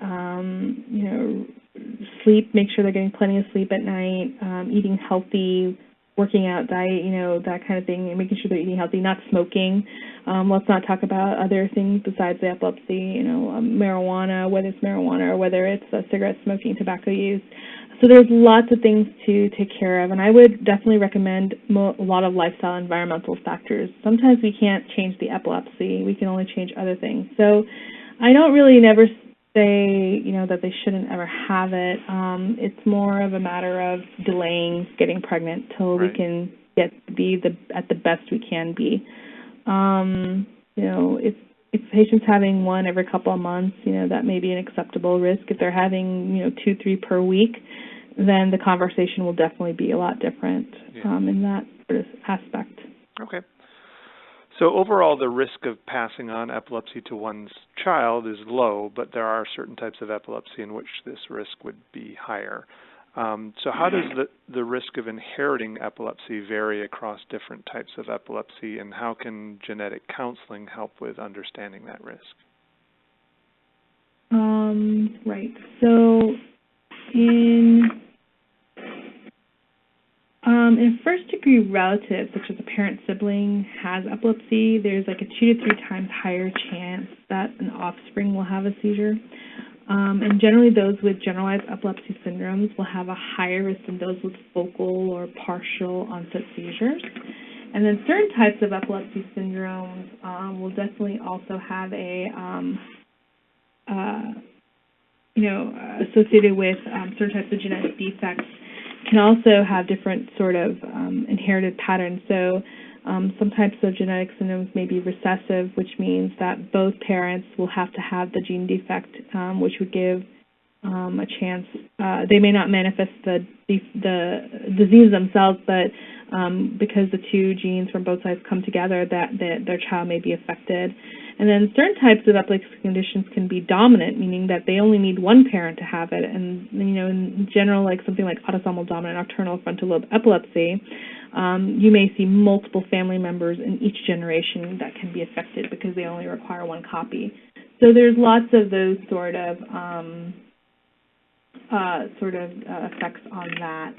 sleep, make sure they're getting plenty of sleep at night, eating healthy, working out, diet, that kind of thing, and making sure they're eating healthy, not smoking. Let's not talk about other things besides the epilepsy, marijuana, whether it's marijuana or whether it's cigarette smoking, tobacco use. So there's lots of things to take care of, and I would definitely recommend a lot of lifestyle environmental factors. Sometimes we can't change the epilepsy. We can only change other things. So I don't really never say, that they shouldn't ever have it. It's more of a matter of delaying getting pregnant till we can get to be at the best we can be. If the patient's having one every couple of months, that may be an acceptable risk. If they're having, 2, 3 per week, then the conversation will definitely be a lot different in that sort of aspect. Okay. So overall, the risk of passing on epilepsy to one's child is low, but there are certain types of epilepsy in which this risk would be higher. So how does the risk of inheriting epilepsy vary across different types of epilepsy, and how can genetic counseling help with understanding that risk? Right. So in a first-degree relative, such as a parent-sibling, has epilepsy, there's like a 2 to 3 times higher chance that an offspring will have a seizure. And generally those with generalized epilepsy syndromes will have a higher risk than those with focal or partial onset seizures. And then certain types of epilepsy syndromes will definitely also have a, associated with certain types of genetic defects, can also have different sort of inherited patterns. So some types of genetic syndromes may be recessive, which means that both parents will have to have the gene defect, which would give a chance. They may not manifest the disease themselves, but because the 2 genes from both sides come together, that their child may be affected. And then certain types of epilepsy conditions can be dominant, meaning that they only need one parent to have it. And, in general, like something like autosomal dominant nocturnal frontal lobe epilepsy, you may see multiple family members in each generation that can be affected because they only require one copy. So there's lots of those sort of effects on that.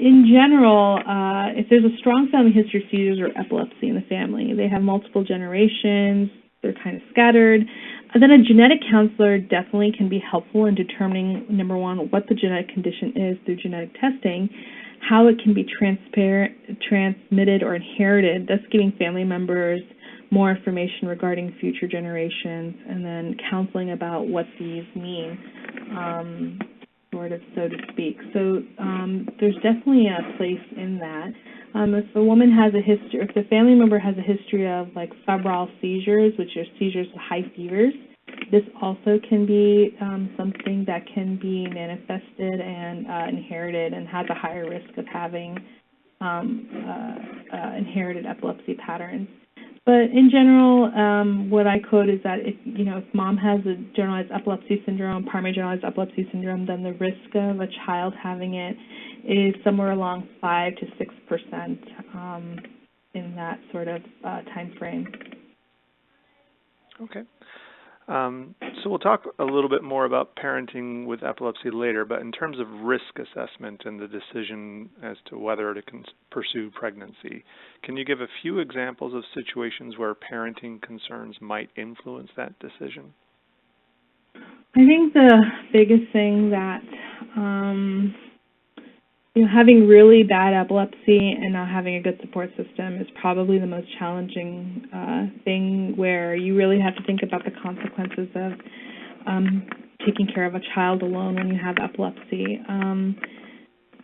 In general, if there's a strong family history of seizures or epilepsy in the family, they have multiple generations, they're kind of scattered, then a genetic counselor definitely can be helpful in determining, number one, what the genetic condition is through genetic testing, how it can be transmitted or inherited, thus giving family members more information regarding future generations, and then counseling about what these mean. Sort of, so to speak. So there's definitely a place in that. If a woman has a history, if the family member has a history of like febrile seizures, which are seizures with high fevers, this also can be something that can be manifested and inherited and has a higher risk of having inherited epilepsy patterns. But in general, what I quote is that if mom has a generalized epilepsy syndrome, primary generalized epilepsy syndrome, then the risk of a child having it is somewhere along 5 to 6% in that sort of time frame. Okay. So we'll talk a little bit more about parenting with epilepsy later, but in terms of risk assessment and the decision as to whether to pursue pregnancy, can you give a few examples of situations where parenting concerns might influence that decision? I think the biggest thing that having really bad epilepsy and not having a good support system is probably the most challenging thing, where you really have to think about the consequences of taking care of a child alone when you have epilepsy.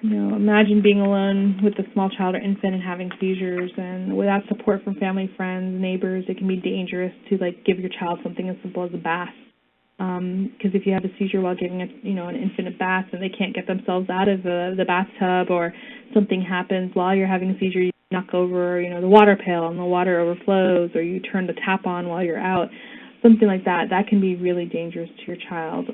Imagine being alone with a small child or infant and having seizures, and without support from family, friends, neighbors, it can be dangerous to give your child something as simple as a bath. Because if you have a seizure while giving an infant a bath and they can't get themselves out of the bathtub, or something happens while you're having a seizure, you knock over the water pail and the water overflows, or you turn the tap on while you're out, something like that, that can be really dangerous to your child.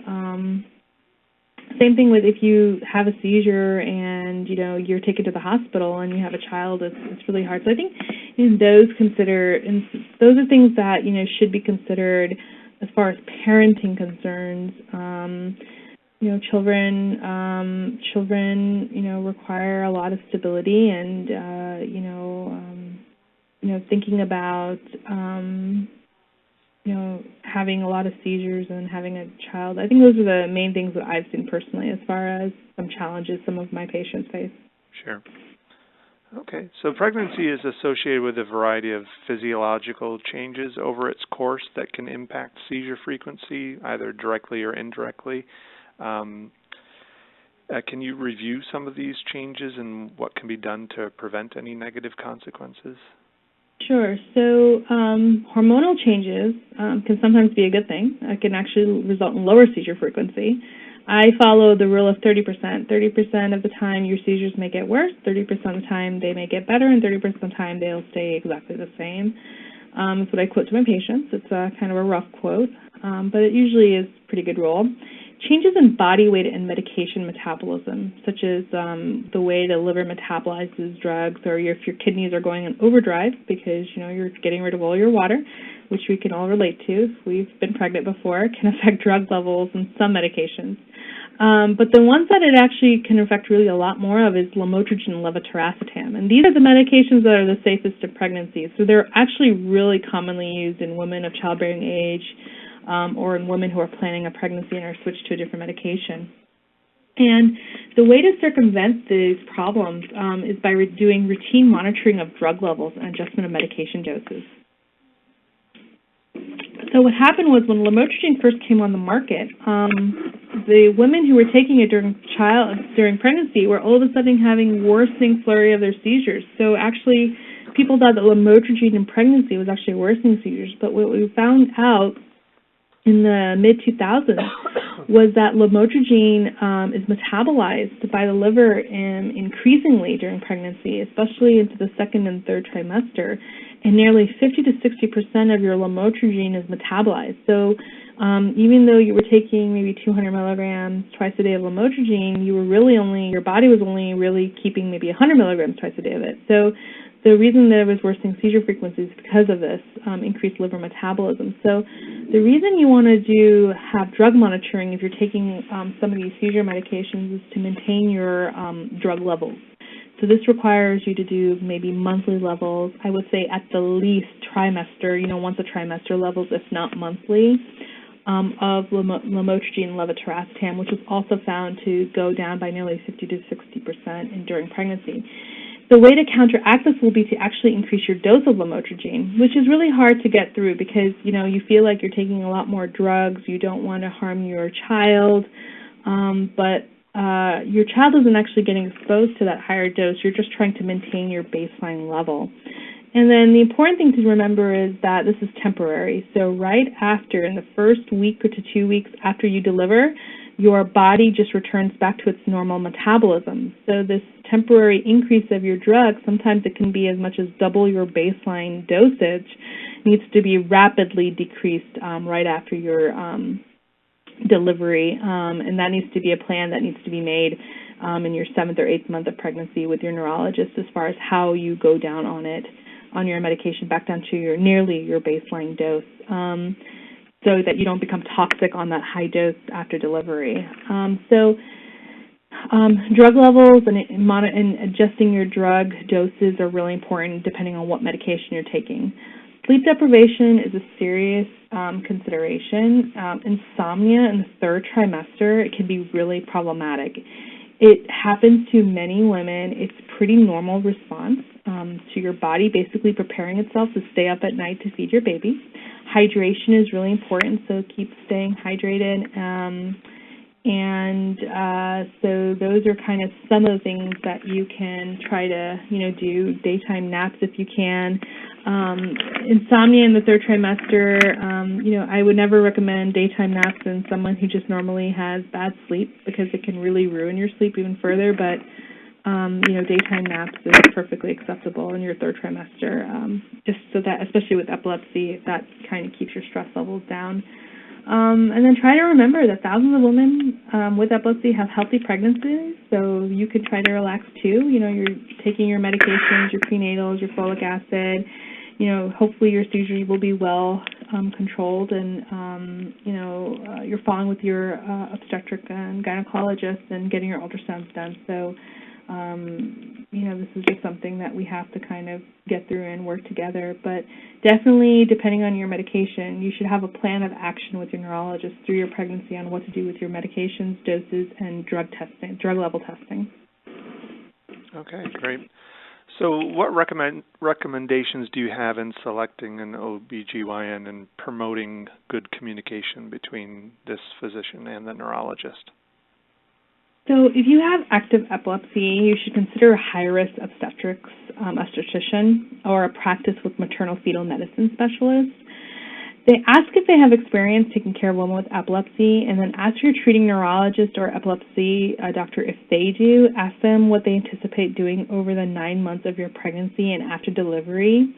Same thing with if you have a seizure and you're taken to the hospital and you have a child, it's really hard. So I think those are things that should be considered as far as parenting concerns. Children require a lot of stability, and thinking about having a lot of seizures and having a child. I think those are the main things that I've seen personally as far as some challenges some of my patients face. Sure. Okay, so pregnancy is associated with a variety of physiological changes over its course that can impact seizure frequency, either directly or indirectly. Can you review some of these changes and what can be done to prevent any negative consequences? Sure. So hormonal changes can sometimes be a good thing. It can actually result in lower seizure frequency. I follow the rule of 30%. 30% of the time your seizures may get worse, 30% of the time they may get better, and 30% of the time they'll stay exactly the same. That's what I quote to my patients. It's kind of a rough quote, but it usually is a pretty good rule. Changes in body weight and medication metabolism, such as the way the liver metabolizes drugs, or if your kidneys are going in overdrive because you're getting rid of all your water, which we can all relate to if we've been pregnant before, can affect drug levels in some medications. But the ones that it actually can affect really a lot more of is lamotrigine and levetiracetam. And these are the medications that are the safest in pregnancy. So they're actually really commonly used in women of childbearing age or in women who are planning a pregnancy and are switched to a different medication. And the way to circumvent these problems is by doing routine monitoring of drug levels and adjustment of medication doses. So what happened was when lamotrigine first came on the market, the women who were taking it during pregnancy were all of a sudden having worsening flurry of their seizures. So actually, people thought that lamotrigine in pregnancy was actually worsening seizures. But what we found out in the mid-2000s was that lamotrigine is metabolized by the liver increasingly during pregnancy, especially into the second and third trimester. And nearly 50 to 60% of your lamotrigine is metabolized. So even though you were taking maybe 200 milligrams twice a day of lamotrigine, your body was only really keeping maybe 100 milligrams twice a day of it. So the reason there was worsening seizure frequency is because of this increased liver metabolism. So the reason you want to have drug monitoring if you're taking some of these seizure medications is to maintain your drug levels. So this requires you to do maybe monthly levels, I would say at the least trimester, once a trimester levels, if not monthly, of lamotrigine and levetiracetam, which was also found to go down by nearly 50 to 60% during pregnancy. The way to counteract this will be to actually increase your dose of lamotrigine, which is really hard to get through because, you feel like you're taking a lot more drugs, you don't want to harm your child, but your child isn't actually getting exposed to that higher dose. You're just trying to maintain your baseline level. And then the important thing to remember is that this is temporary. So right after, in the first week or to 2 weeks after you deliver, your body just returns back to its normal metabolism. So this temporary increase of your drug, sometimes it can be as much as double your baseline dosage, needs to be rapidly decreased right after your delivery, and that needs to be a plan that needs to be made in your 7th or 8th month of pregnancy with your neurologist as far as how you go down on your medication back down to nearly your baseline dose, so that you don't become toxic on that high dose after delivery. Drug levels and adjusting your drug doses are really important depending on what medication you're taking. Sleep deprivation is a serious consideration. Insomnia in the third trimester, it can be really problematic. It happens to many women. It's a pretty normal response to your body basically preparing itself to stay up at night to feed your baby. Hydration is really important, so keep staying hydrated. So those are kind of some of the things that you can try to, do. Daytime naps if you can. Insomnia in the third trimester, I would never recommend daytime naps in someone who just normally has bad sleep because it can really ruin your sleep even further. But, daytime naps is perfectly acceptable in your third trimester, just so that, especially with epilepsy, that kind of keeps your stress levels down. And then try to remember that thousands of women with epilepsy have healthy pregnancies, so you could try to relax too. You're taking your medications, your prenatals, your folic acid. Hopefully your seizures will be well controlled, and you're following with your obstetric and gynecologist and getting your ultrasounds done. So this is just something that we have to kind of get through and work together. But definitely, depending on your medication, you should have a plan of action with your neurologist through your pregnancy on what to do with your medications, doses, and drug level testing. Okay, great. So what recommendations do you have in selecting an OBGYN and promoting good communication between this physician and the neurologist? So if you have active epilepsy, you should consider a high-risk obstetrics obstetrician or a practice with maternal fetal medicine specialist. They ask if they have experience taking care of a woman with epilepsy, and then ask your treating neurologist or epilepsy doctor if they do. Ask them what they anticipate doing over the 9 months of your pregnancy and after delivery.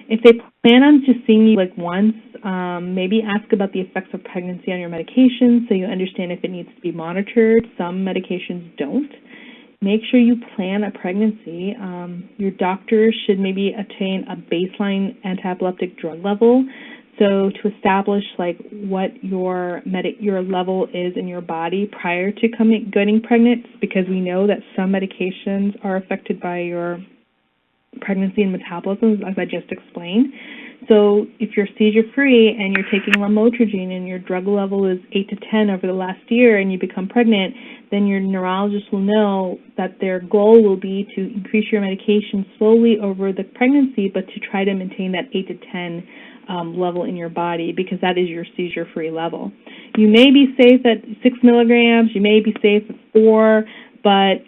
If they plan on just seeing you like once, maybe ask about the effects of pregnancy on your medication so you understand if it needs to be monitored. Some medications don't. Make sure you plan a pregnancy. Your doctor should maybe attain a baseline anti-epileptic drug level. So to establish like what your level is in your body prior to getting pregnant, because we know that some medications are affected by your pregnancy and metabolism, as I just explained. So if you're seizure-free and you're taking lamotrigine and your drug level is 8 to 10 over the last year and you become pregnant, then your neurologist will know that their goal will be to increase your medication slowly over the pregnancy, but to try to maintain that 8 to 10 level in your body, because that is your seizure-free level. You may be safe at 6 milligrams, you may be safe at 4, but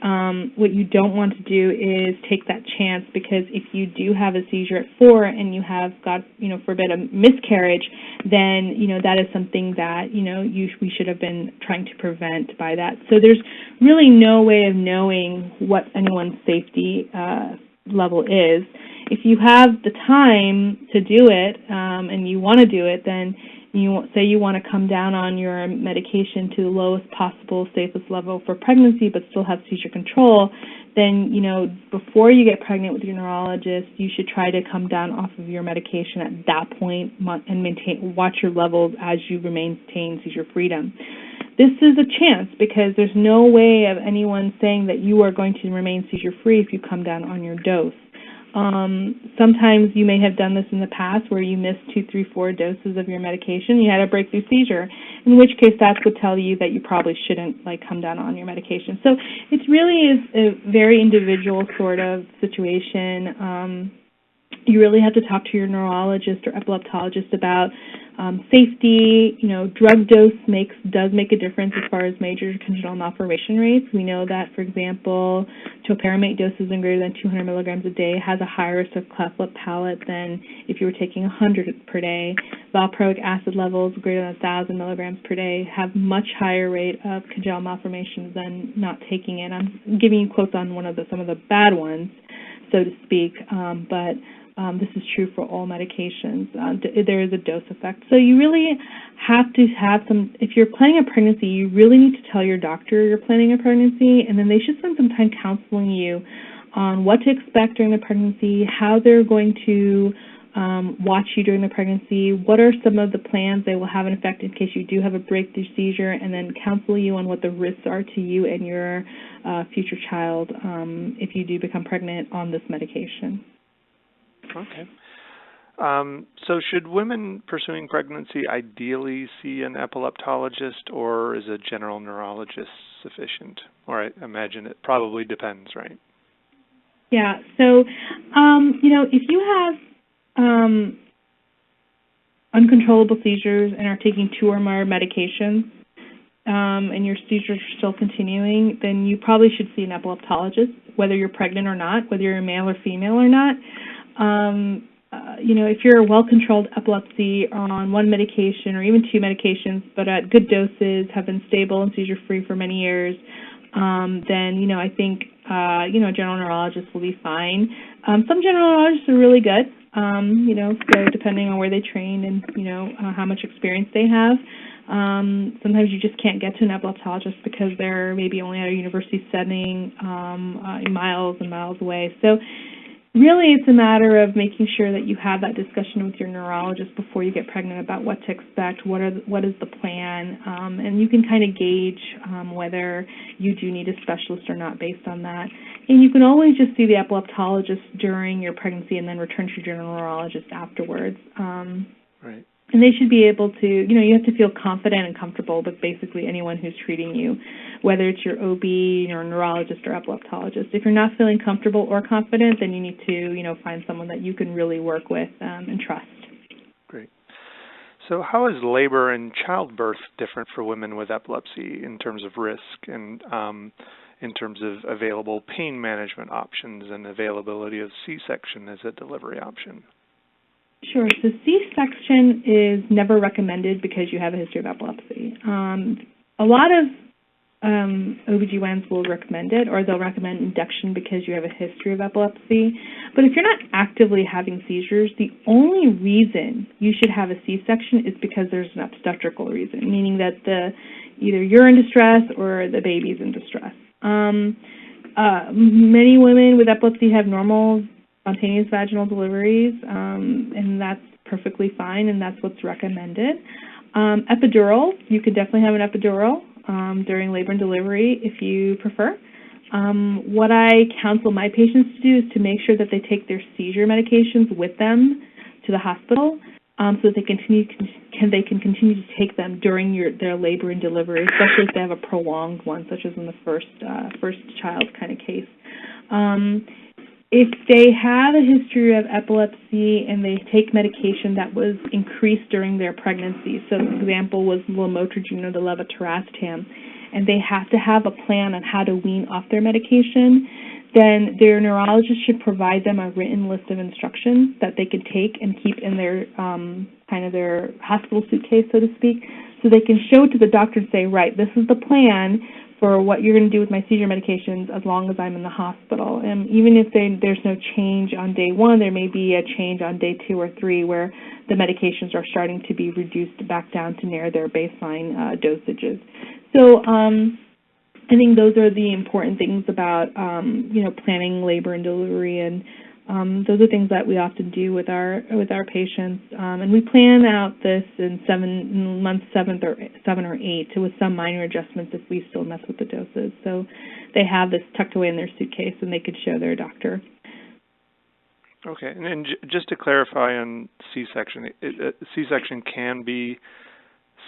what you don't want to do is take that chance, because if you do have a seizure at 4 and you have got, forbid, a miscarriage, then, that is something that, we should have been trying to prevent by that. So there's really no way of knowing what anyone's safety level is. If you have the time to do it and you want to do it, then you say you want to come down on your medication to the lowest possible, safest level for pregnancy, but still have seizure control, then, before you get pregnant with your neurologist, you should try to come down off of your medication at that point and watch your levels as you maintain seizure freedom. This is a chance, because there's no way of anyone saying that you are going to remain seizure-free if you come down on your dose. Sometimes you may have done this in the past where you missed 2, 3, 4 doses of your medication. You had a breakthrough seizure, in which case that would tell you that you probably shouldn't come down on your medication. So it really is a very individual sort of situation. You really have to talk to your neurologist or epileptologist about safety. Drug dose does make a difference as far as major congenital malformation rates. We know that, for example, topiramate doses in greater than 200 milligrams a day has a higher risk of cleft lip palate than if you were taking 100 per day. Valproic acid levels greater than 1,000 milligrams per day have much higher rate of congenital malformations than not taking it. I'm giving you quotes on some of the bad ones, so to speak, but this is true for all medications. There is a dose effect. So you really have to have if you're planning a pregnancy, you really need to tell your doctor you're planning a pregnancy, and then they should spend some time counseling you on what to expect during the pregnancy, how they're going to watch you during the pregnancy, what are some of the plans they will have in effect in case you do have a breakthrough seizure, and then counsel you on what the risks are to you and your future child if you do become pregnant on this medication. Okay. So should women pursuing pregnancy ideally see an epileptologist, or is a general neurologist sufficient? Or I imagine it probably depends, right? Yeah. So, if you have uncontrollable seizures and are taking 2 or more medications, and your seizures are still continuing, then you probably should see an epileptologist, whether you're pregnant or not, whether you're male or female or not. If you're a well-controlled epilepsy on 1 medication or even 2 medications, but at good doses, have been stable and seizure-free for many years, then, I think, a general neurologist will be fine. Some general neurologists are really good, so depending on where they train and, how much experience they have. Sometimes you just can't get to an epileptologist because they're maybe only at a university setting, miles and miles away. So really, it's a matter of making sure that you have that discussion with your neurologist before you get pregnant about what to expect, what is the plan, and you can kind of gauge whether you do need a specialist or not based on that. And you can always just see the epileptologist during your pregnancy and then return to your neurologist afterwards. Right. And they should be able to, you have to feel confident and comfortable with basically anyone who's treating you, whether it's your OB, your neurologist, or epileptologist. If you're not feeling comfortable or confident, then you need to, find someone that you can really work with and trust. Great. So how is labor and childbirth different for women with epilepsy in terms of risk and in terms of available pain management options and availability of C-section as a delivery option? Sure. So C-section is never recommended because you have a history of epilepsy. A lot of OBGYNs will recommend it, or they'll recommend induction because you have a history of epilepsy. But if you're not actively having seizures, the only reason you should have a C-section is because there's an obstetrical reason, meaning that either you're in distress or the baby's in distress. Many women with epilepsy have normal spontaneous vaginal deliveries, and that's perfectly fine, and that's what's recommended. Epidural, you could definitely have an epidural during labor and delivery if you prefer. What I counsel my patients to do is to make sure that they take their seizure medications with them to the hospital so that they can continue to take them during their labor and delivery, especially if they have a prolonged one, such as in the first child kind of case. If they have a history of epilepsy and they take medication that was increased during their pregnancy, so an example was lamotrigine or the levetiracetam, and they have to have a plan on how to wean off their medication, then their neurologist should provide them a written list of instructions that they can take and keep in their kind of their hospital suitcase, so to speak, so they can show it to the doctor and say, right, this is the plan for what you're going to do with my seizure medications as long as I'm in the hospital. And even if there's no change on day 1, there may be a change on day 2 or 3 where the medications are starting to be reduced back down to near their baseline dosages. So I think those are the important things about, planning labor and delivery, and those are things that we often do with our patients. And we plan out this in month 7 or 8 with some minor adjustments if we still mess with the doses. So they have this tucked away in their suitcase and they could show their doctor. Okay, and just to clarify on C-section, C-section can be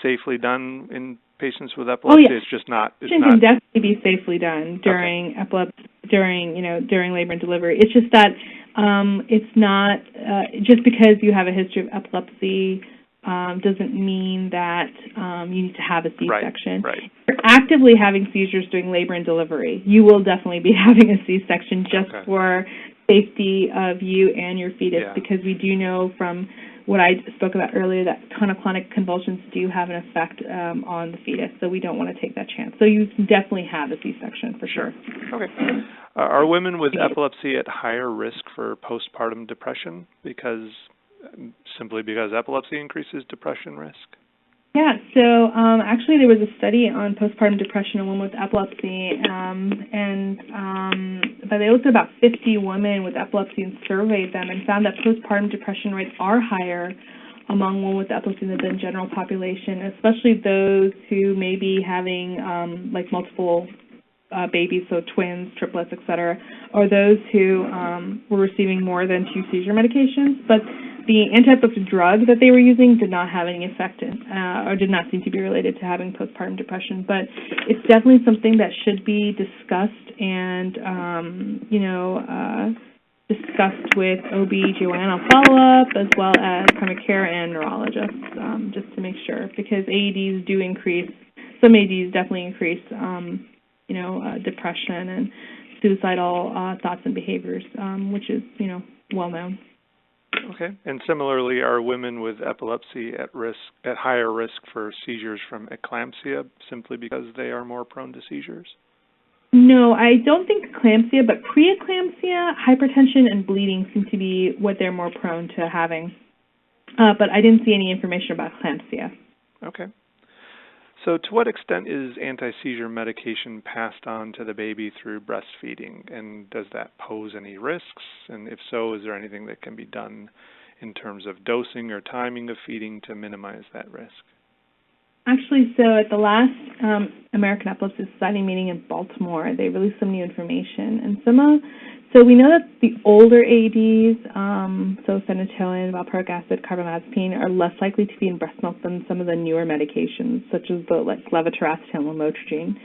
safely done in patients with epilepsy. Oh, yes. It's just not. It can definitely be safely done during during labor and delivery. It's just that it's not just because you have a history of epilepsy doesn't mean that you need to have a C-section. Right. If you're actively having seizures during labor and delivery, you will definitely be having a C-section just for safety of you and your fetus, because we do know from what I spoke about earlier that tonic-clonic convulsions do have an effect on the fetus, so we don't want to take that chance. So you can definitely have a C-section for sure. Okay. Are women with epilepsy at higher risk for postpartum depression simply because epilepsy increases depression risk? Yeah, so actually there was a study on postpartum depression in women with epilepsy, but they looked at about 50 women with epilepsy and surveyed them and found that postpartum depression rates are higher among women with epilepsy than the general population, especially those who may be having multiple babies, so twins, triplets, etc., or those who were receiving more than 2 seizure medications. But the anti-epileptic drug that they were using did not have any effect or did not seem to be related to having postpartum depression. But it's definitely something that should be discussed and, discussed with OB/GYN on follow-up, as well as primary care and neurologists, just to make sure, because AEDs do increase, some AEDs definitely increase, depression and suicidal thoughts and behaviors, which is, well known. Okay. And similarly, are women with epilepsy at higher risk for seizures from eclampsia simply because they are more prone to seizures? No, I don't think eclampsia, but preeclampsia, hypertension, and bleeding seem to be what they're more prone to having. But I didn't see any information about eclampsia. Okay. So to what extent is anti-seizure medication passed on to the baby through breastfeeding, and does that pose any risks? And if so, is there anything that can be done in terms of dosing or timing of feeding to minimize that risk? Actually, so at the last American Epilepsy Society meeting in Baltimore, they released some new information. And so we know that the older AEDs, so phenytoin, valproic acid, carbamazepine, are less likely to be in breast milk than some of the newer medications, such as the levetiracetam and lamotrigine.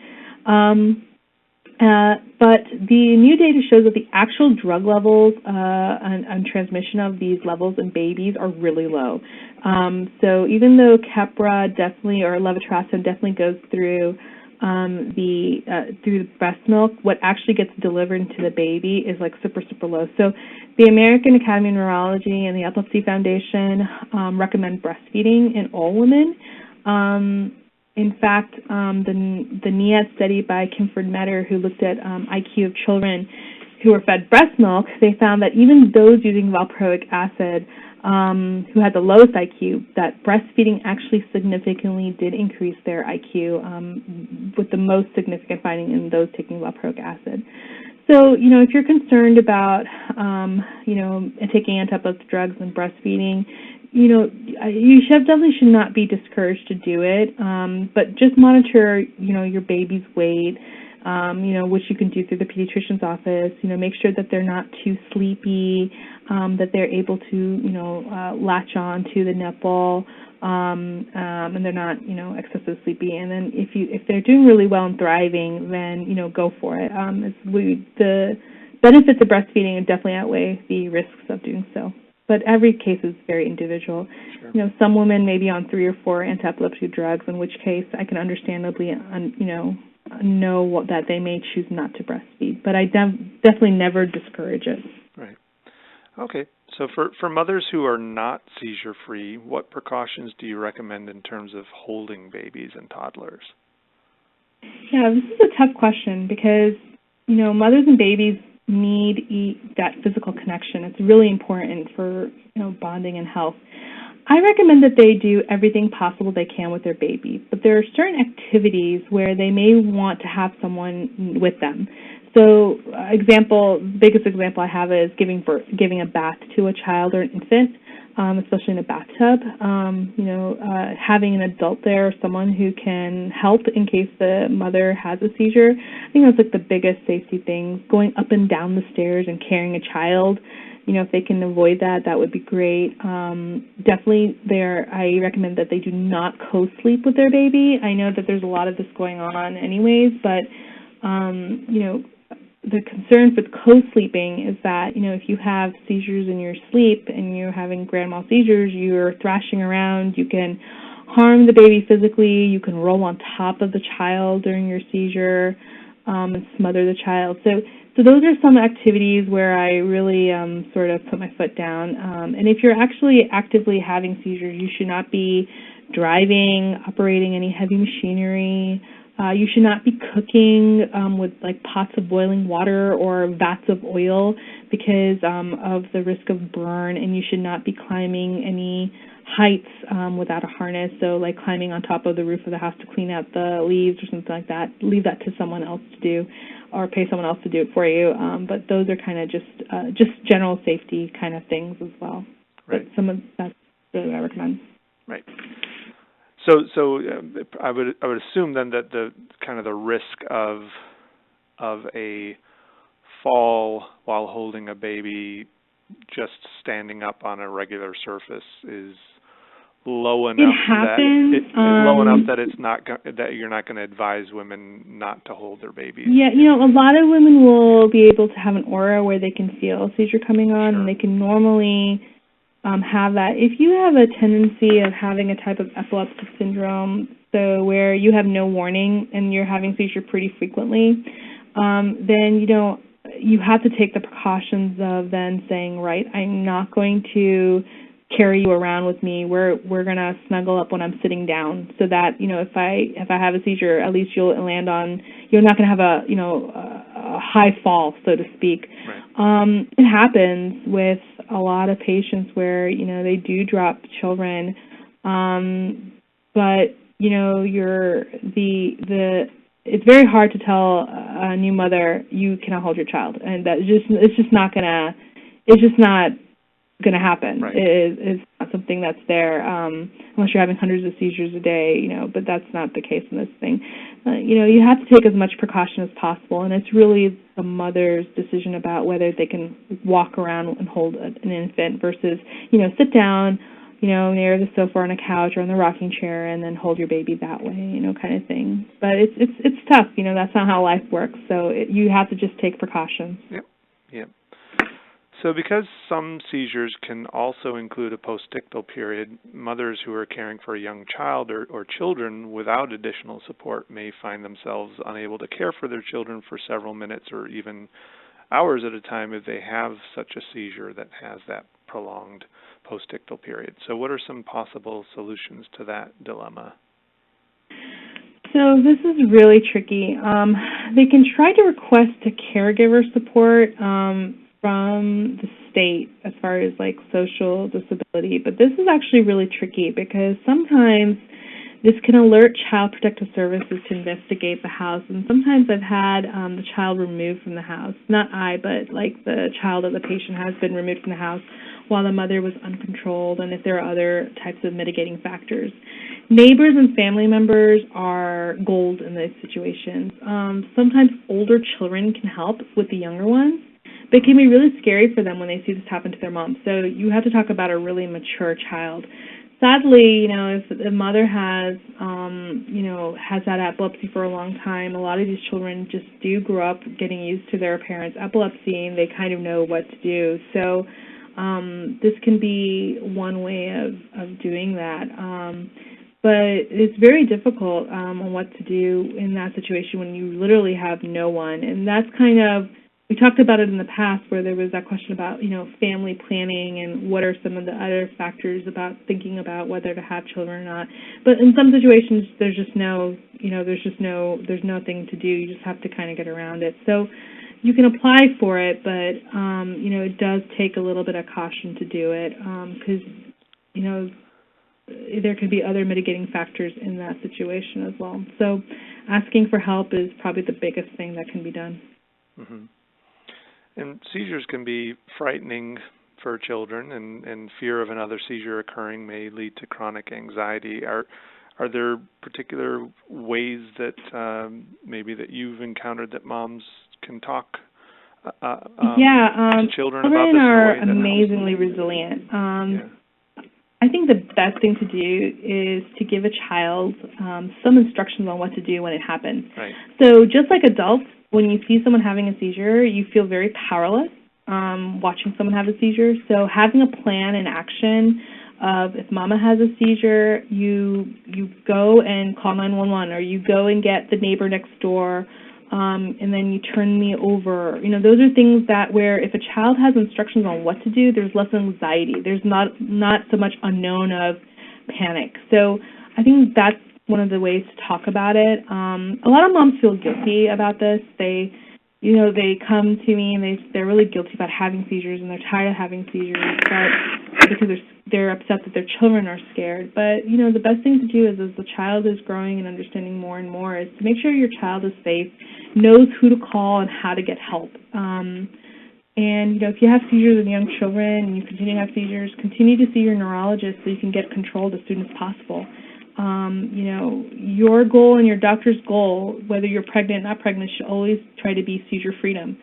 But the new data shows that the actual drug levels and transmission of these levels in babies are really low. So even though Keppra definitely, or levetiracetam definitely goes through the breast milk, what actually gets delivered into the baby is like super, super low. So the American Academy of Neurology and the Epilepsy Foundation recommend breastfeeding in all women. In fact, the NIAD study by Kimford-Metter, who looked at IQ of children who were fed breast milk, they found that even those using valproic acid who had the lowest IQ, that breastfeeding actually significantly did increase their IQ, with the most significant finding in those taking valproic acid. So, if you're concerned about, taking anti-epileptic drugs and breastfeeding, you definitely should not be discouraged to do it, but just monitor, your baby's weight, which you can do through the pediatrician's office. Make sure that they're not too sleepy, that they're able to, latch on to the nipple, and they're not, excessively sleepy. And then if they're doing really well and thriving, then, go for it. The benefits of breastfeeding definitely outweigh the risks of doing so. But every case is very individual. Sure. Some women may be on 3 or 4 anti-epilepsy drugs, in which case I can understandably, know that they may choose not to breastfeed. But I definitely never discourage it. Right. Okay. So for mothers who are not seizure-free, what precautions do you recommend in terms of holding babies and toddlers? Yeah, this is a tough question because, mothers and babies need that physical connection. It's really important for bonding and health. I recommend that they do everything possible they can with their baby, but there are certain activities where they may want to have someone with them. So, biggest example I have is giving a bath to a child or an infant, especially in a bathtub. Having an adult there, or someone who can help in case the mother has a seizure. I think that's like the biggest safety thing. Going up and down the stairs and carrying a child, if they can avoid that, that would be great. Definitely I recommend that they do not co-sleep with their baby. I know that there's a lot of this going on anyways, but, the concern with co-sleeping is that, if you have seizures in your sleep and you're having grand mal seizures, you're thrashing around, you can harm the baby physically, you can roll on top of the child during your seizure and smother the child. So those are some activities where I really sort of put my foot down. And if you're actually actively having seizures, you should not be driving, operating any heavy machinery. You should not be cooking with pots of boiling water or vats of oil because of the risk of burn, and you should not be climbing any heights without a harness, so like climbing on top of the roof of the house to clean out the leaves or something like that. Leave that to someone else to do or pay someone else to do it for you, but those are kind of just general safety kind of things as well. Right. But that's really what I recommend. Right. So I would assume then that the risk of a fall while holding a baby just standing up on a regular surface is low enough that it's not that you're not going to advise women not to hold their babies. Yeah, a lot of women will be able to have an aura where they can feel a seizure coming on, and they can normally have that. If you have a tendency of having a type of epileptic syndrome, so where you have no warning and you're having seizure pretty frequently, then you have to take the precautions of then saying, right, I'm not going to carry you around with me. We're going to snuggle up when I'm sitting down, so that if I have a seizure, at least you're not going to have a high fall, so to speak. Right. It happens with a lot of patients where they do drop children, but it's very hard to tell a new mother you cannot hold your child, and it's just not going to happen. Right. It's not something that's there unless you're having hundreds of seizures a day, but that's not the case in this thing. You have to take as much precaution as possible, and it's really the mother's decision about whether they can walk around and hold an infant versus, sit down, near the sofa or on a couch or on the rocking chair and then hold your baby that way, kind of thing. But it's tough, that's not how life works. So you have to just take precautions. Yep. So because some seizures can also include a postictal period, mothers who are caring for a young child or children without additional support may find themselves unable to care for their children for several minutes or even hours at a time if they have such a seizure that has that prolonged postictal period. So what are some possible solutions to that dilemma? So this is really tricky. They can try to request a caregiver support from the state as far as like social disability, but this is actually really tricky because sometimes this can alert Child Protective Services to investigate the house, and sometimes I've had the child removed from the house. Not I, but like the child of the patient has been removed from the house while the mother was uncontrolled, and if there are other types of mitigating factors. Neighbors and family members are gold in these situations. Sometimes older children can help with the younger ones, but it can be really scary for them when they see this happen to their mom. So you have to talk about a really mature child. Sadly, if the mother has had epilepsy for a long time, a lot of these children just do grow up getting used to their parents' epilepsy, and they kind of know what to do. So this can be one way of doing that. But it's very difficult on what to do in that situation when you literally have no one. And that's kind of, we talked about it in the past where there was that question about, family planning and what are some of the other factors about thinking about whether to have children or not. But in some situations, there's nothing to do. You just have to kind of get around it. So you can apply for it, but, it does take a little bit of caution to do it because, there could be other mitigating factors in that situation as well. So asking for help is probably the biggest thing that can be done. Mm-hmm. And seizures can be frightening for children, and fear of another seizure occurring may lead to chronic anxiety. Are there particular ways that maybe that you've encountered that moms can talk to children about this? Children are amazingly resilient. I think the best thing to do is to give a child some instructions on what to do when it happens. Right. So just like adults, when you see someone having a seizure, you feel very powerless watching someone have a seizure. So having a plan and action of if mama has a seizure, you go and call 911, or you go and get the neighbor next door, and then you turn me over. Those are things that where if a child has instructions on what to do, there's less anxiety. There's not so much unknown of panic. So I think that's one of the ways to talk about it. A lot of moms feel guilty about this. They come to me and they're really guilty about having seizures, and they're tired of having seizures, but because they're upset that their children are scared. But the best thing to do is as the child is growing and understanding more and more is to make sure your child is safe, knows who to call and how to get help. And if you have seizures in young children and you continue to have seizures, continue to see your neurologist so you can get controlled as soon as possible. Your goal and your doctor's goal, whether you're pregnant or not pregnant, should always try to be seizure freedom.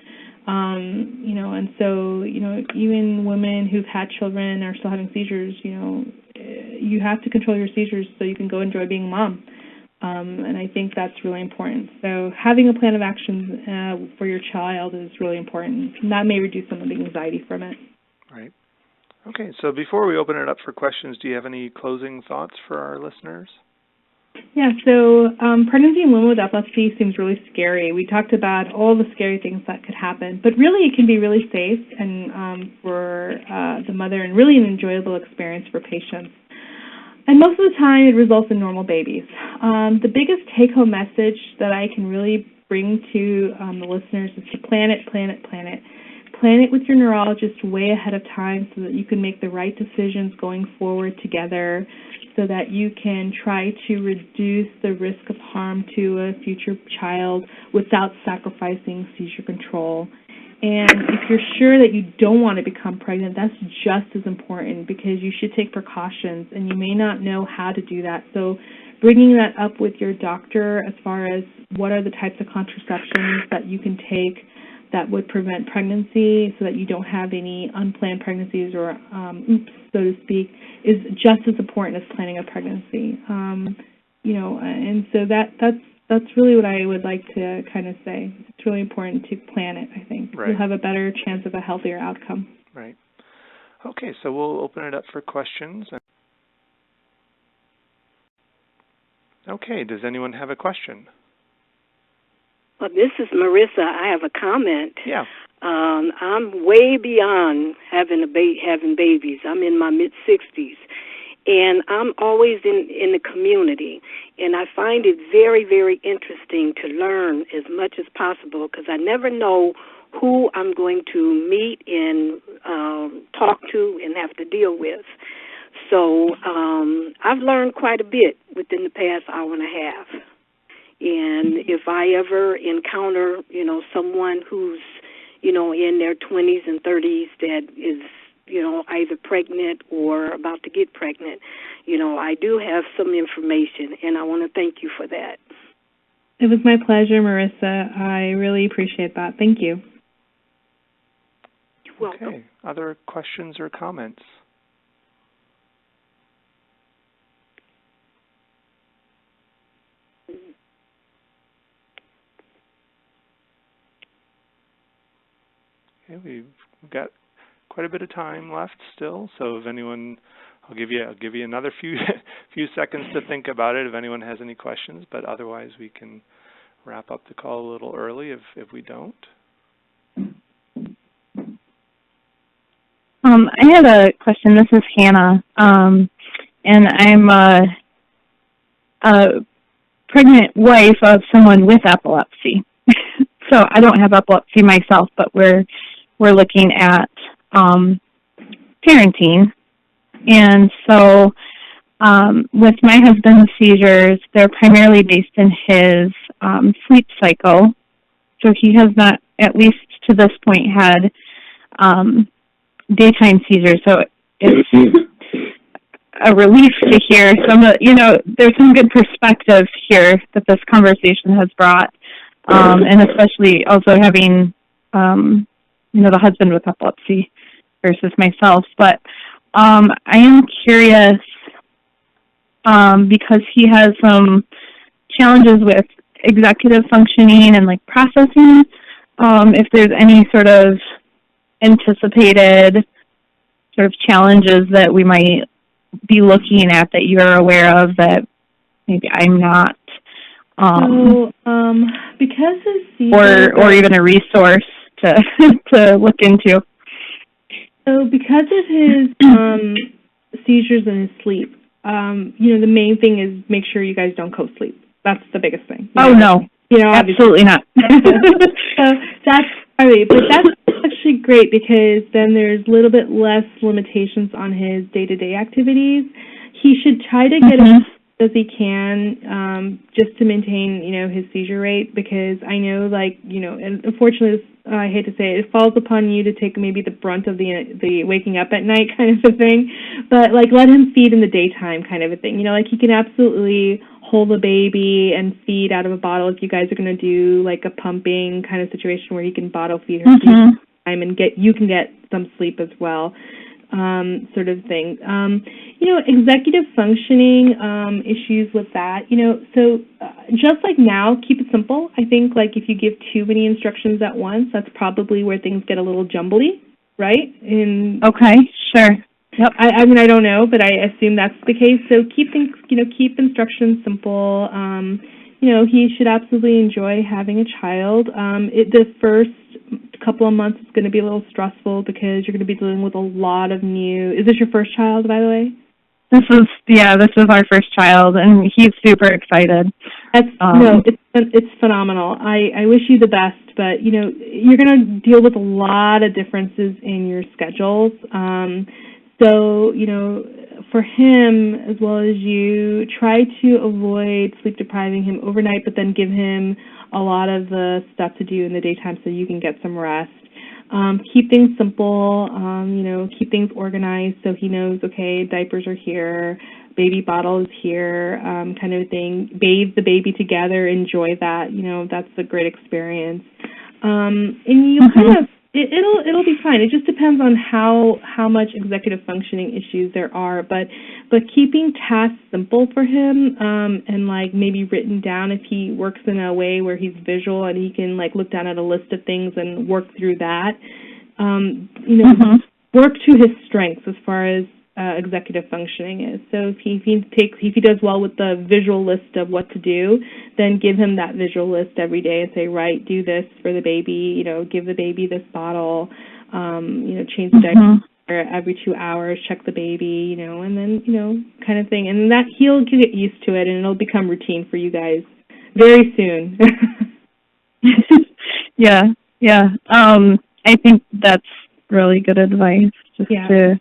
And so, even women who've had children and are still having seizures, you have to control your seizures so you can go enjoy being a mom. And I think that's really important. So having a plan of action for your child is really important. And that may reduce some of the anxiety from it. Right. Okay, so before we open it up for questions, do you have any closing thoughts for our listeners? Yeah, so pregnancy in women with epilepsy seems really scary. We talked about all the scary things that could happen, but really it can be really safe and for the mother, and really an enjoyable experience for patients. And most of the time it results in normal babies. The biggest take-home message that I can really bring to the listeners is to plan it. Plan it with your neurologist way ahead of time so that you can make the right decisions going forward together, so that you can try to reduce the risk of harm to a future child without sacrificing seizure control. And if you're sure that you don't want to become pregnant, that's just as important, because you should take precautions, and you may not know how to do that. So bringing that up with your doctor as far as what are the types of contraceptions that you can take that would prevent pregnancy so that you don't have any unplanned pregnancies or oops, so to speak, is just as important as planning a pregnancy. You know, and so that's really what I would like to kind of say. It's really important to plan it, I think. Right. You'll have a better chance of a healthier outcome. Right. Okay, so we'll open it up for questions. Okay, does anyone have a question? Well, this is Marissa. I have a comment. Yeah. I'm way beyond having babies. I'm in my mid-60s. And I'm always in the community, and I find it very, very interesting to learn as much as possible, because I never know who I'm going to meet and talk to and have to deal with. So I've learned quite a bit within the past hour and a half. And if I ever encounter, you know, someone who's, you know, in their 20s and 30s that is, you know, either pregnant or about to get pregnant, you know, I do have some information, and I want to thank you for that. It was my pleasure, Marissa. I really appreciate that. Thank you. You're welcome. Okay. Other questions or comments? Okay, we've got quite a bit of time left still, so if anyone, I'll give you another few seconds to think about it if anyone has any questions, but otherwise we can wrap up the call a little early if we don't. I had a question. This is Hannah, and I'm a pregnant wife of someone with epilepsy. So I don't have epilepsy myself, but we're looking at parenting. And so with my husband's seizures, they're primarily based in his sleep cycle. So he has not, at least to this point, had daytime seizures. So it's a relief to hear some of, you know, there's some good perspective here that this conversation has brought. And especially also having, you know, the husband with epilepsy versus myself. But I am curious because he has some challenges with executive functioning and like processing, if there's any sort of anticipated sort of challenges that we might be looking at that you're aware of that maybe I'm not. Because his seizures or even a resource to to look into. So because of his seizures and his sleep, you know, the main thing is make sure you guys don't co-sleep. That's the biggest thing. Oh, no. You know, absolutely not. So that's probably, but that's actually great because then there's a little bit less limitations on his day-to-day activities. He should try to get as as he can, just to maintain, you know, his seizure rate, because I know, like, you know, and unfortunately, I hate to say it, it falls upon you to take maybe the brunt of the waking up at night kind of a thing, but, like, let him feed in the daytime kind of a thing. You know, like, he can absolutely hold the baby and feed out of a bottle if you guys are going to do, like, a pumping kind of situation where he can bottle feed her time and you can get some sleep as well. Sort of thing. You know, executive functioning issues with that, you know, so just like now, keep it simple. I think, like, if you give too many instructions at once, that's probably where things get a little jumbly, right? Okay, sure. Yep. I mean, I don't know, but I assume that's the case. So keep things, you know, keep instructions simple. You know, he should absolutely enjoy having a child. The first couple of months is going to be a little stressful because you're going to be dealing with a lot of new. Is this your first child, by the way? This is our first child, and he's super excited. No, it's phenomenal. I wish you the best, but, you know, you're going to deal with a lot of differences in your schedules. So, you know, for him, as well as you, try to avoid sleep depriving him overnight, but then give him a lot of the stuff to do in the daytime so you can get some rest. Keep things simple, keep things organized so he knows, okay, diapers are here, baby bottle is here, kind of thing. Bathe the baby together, enjoy that, that's a great experience. And you kind of, it'll be fine. It just depends on how much executive functioning issues there are, but keeping tasks simple for him, and like maybe written down if he works in a way where he's visual and he can like look down at a list of things and work through that. Work to his strengths as far as executive functioning is. So if he does well with the visual list of what to do, then give him that visual list every day and say, right, do this for the baby, give the baby this bottle, change the diaper every 2 hours, check the baby, and then, kind of thing. And that he'll get used to it and it'll become routine for you guys very soon. Yeah. I think that's really good advice, just to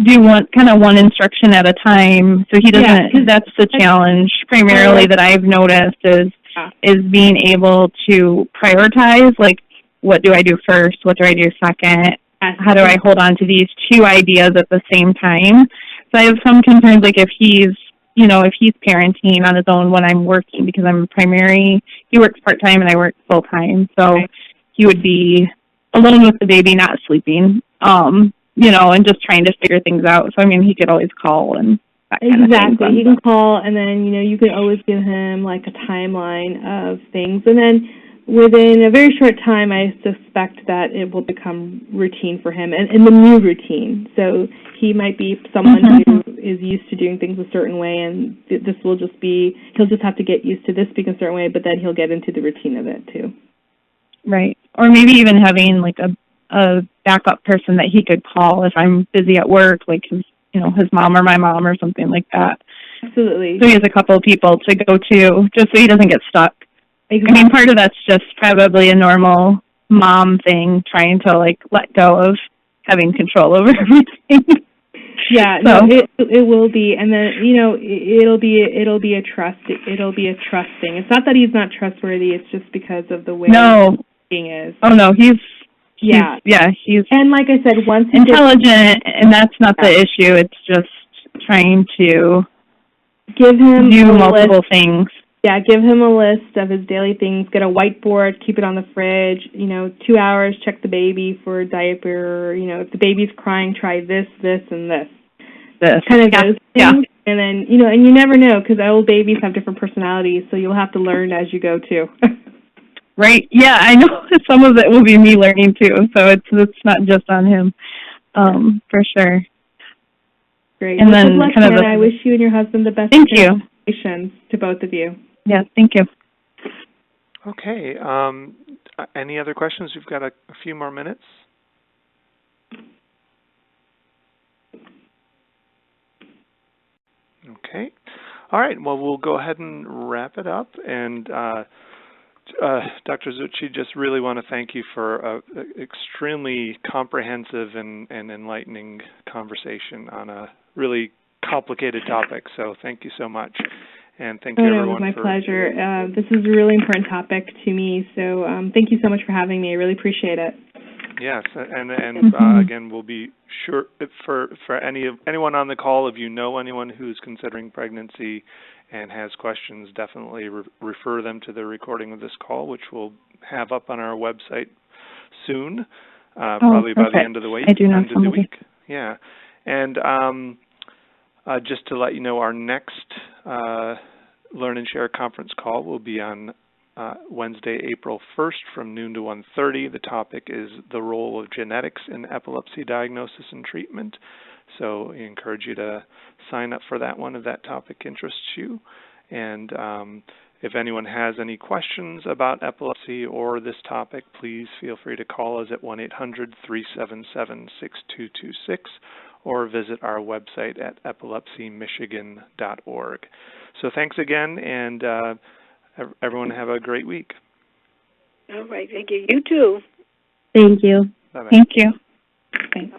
do one instruction at a time, so he doesn't. That's the challenge primarily that I've noticed is being able to prioritize. Like, what do I do first? What do I do second? How do I hold on to these two ideas at the same time? So I have some concerns, like if he's parenting on his own when I'm working, because he works part-time and I work full-time, so he would be alone with the baby, not sleeping. And just trying to figure things out. So, he could always call and that kind of thing. He can call, and then, you can always give him, like, a timeline of things. And then within a very short time, I suspect that it will become routine for him, and the new routine. So he might be someone who is used to doing things a certain way, and this will just be, he'll just have to get used to this being a certain way, but then he'll get into the routine of it, too. Right. Or maybe even having, like, a backup person that he could call if I'm busy at work, like his mom or my mom or something like that. Absolutely. So he has a couple of people to go to, just so he doesn't get stuck. Exactly. Part of that's just probably a normal mom thing, trying to like let go of having control over everything. Yeah, so. No, it will be, and then it'll be a trust. It'll be a trust thing. It's not that he's not trustworthy. It's just because of the way he is. Oh no, he's and like I said, once intelligent, and that's not the issue. It's just trying to give him do multiple things. Yeah, give him a list of his daily things. Get a whiteboard, keep it on the fridge. 2 hours, check the baby for a diaper. If the baby's crying, try this, and this. Kind of those things. Yeah. And then and you never know, because old babies have different personalities, so you'll have to learn as you go too. Right. Yeah, I know some of it will be me learning too, so it's not just on him, for sure. Great. And then good luck, I wish you and your husband the best. Thank you. Congratulations to both of you. Yeah, thank you. Okay. Any other questions? We've got a few more minutes. Okay. All right. Well, we'll go ahead and wrap it up. And Dr. Zutshi, just really want to thank you for an extremely comprehensive and enlightening conversation on a really complicated topic. So thank you so much. And thank you, everyone. It was my pleasure. This is a really important topic to me. So thank you so much for having me. I really appreciate it. Yes, and again, we'll be sure for anyone on the call, if you know anyone who's considering pregnancy and has questions, definitely refer them to the recording of this call, which we'll have up on our website soon, probably by the end of the week. I do know somebody. Yeah, and just to let you know, our next Learn and Share conference call will be on Wednesday, April 1st from noon to 1:30. The topic is the role of genetics in epilepsy diagnosis and treatment. So I encourage you to sign up for that one if that topic interests you. And if anyone has any questions about epilepsy or this topic, please feel free to call us at 1-800-377-6226 or visit our website at epilepsymichigan.org. So thanks again, and everyone have a great week. All right. Thank you. You too. Thank you. Bye-bye. Thank you. Thanks.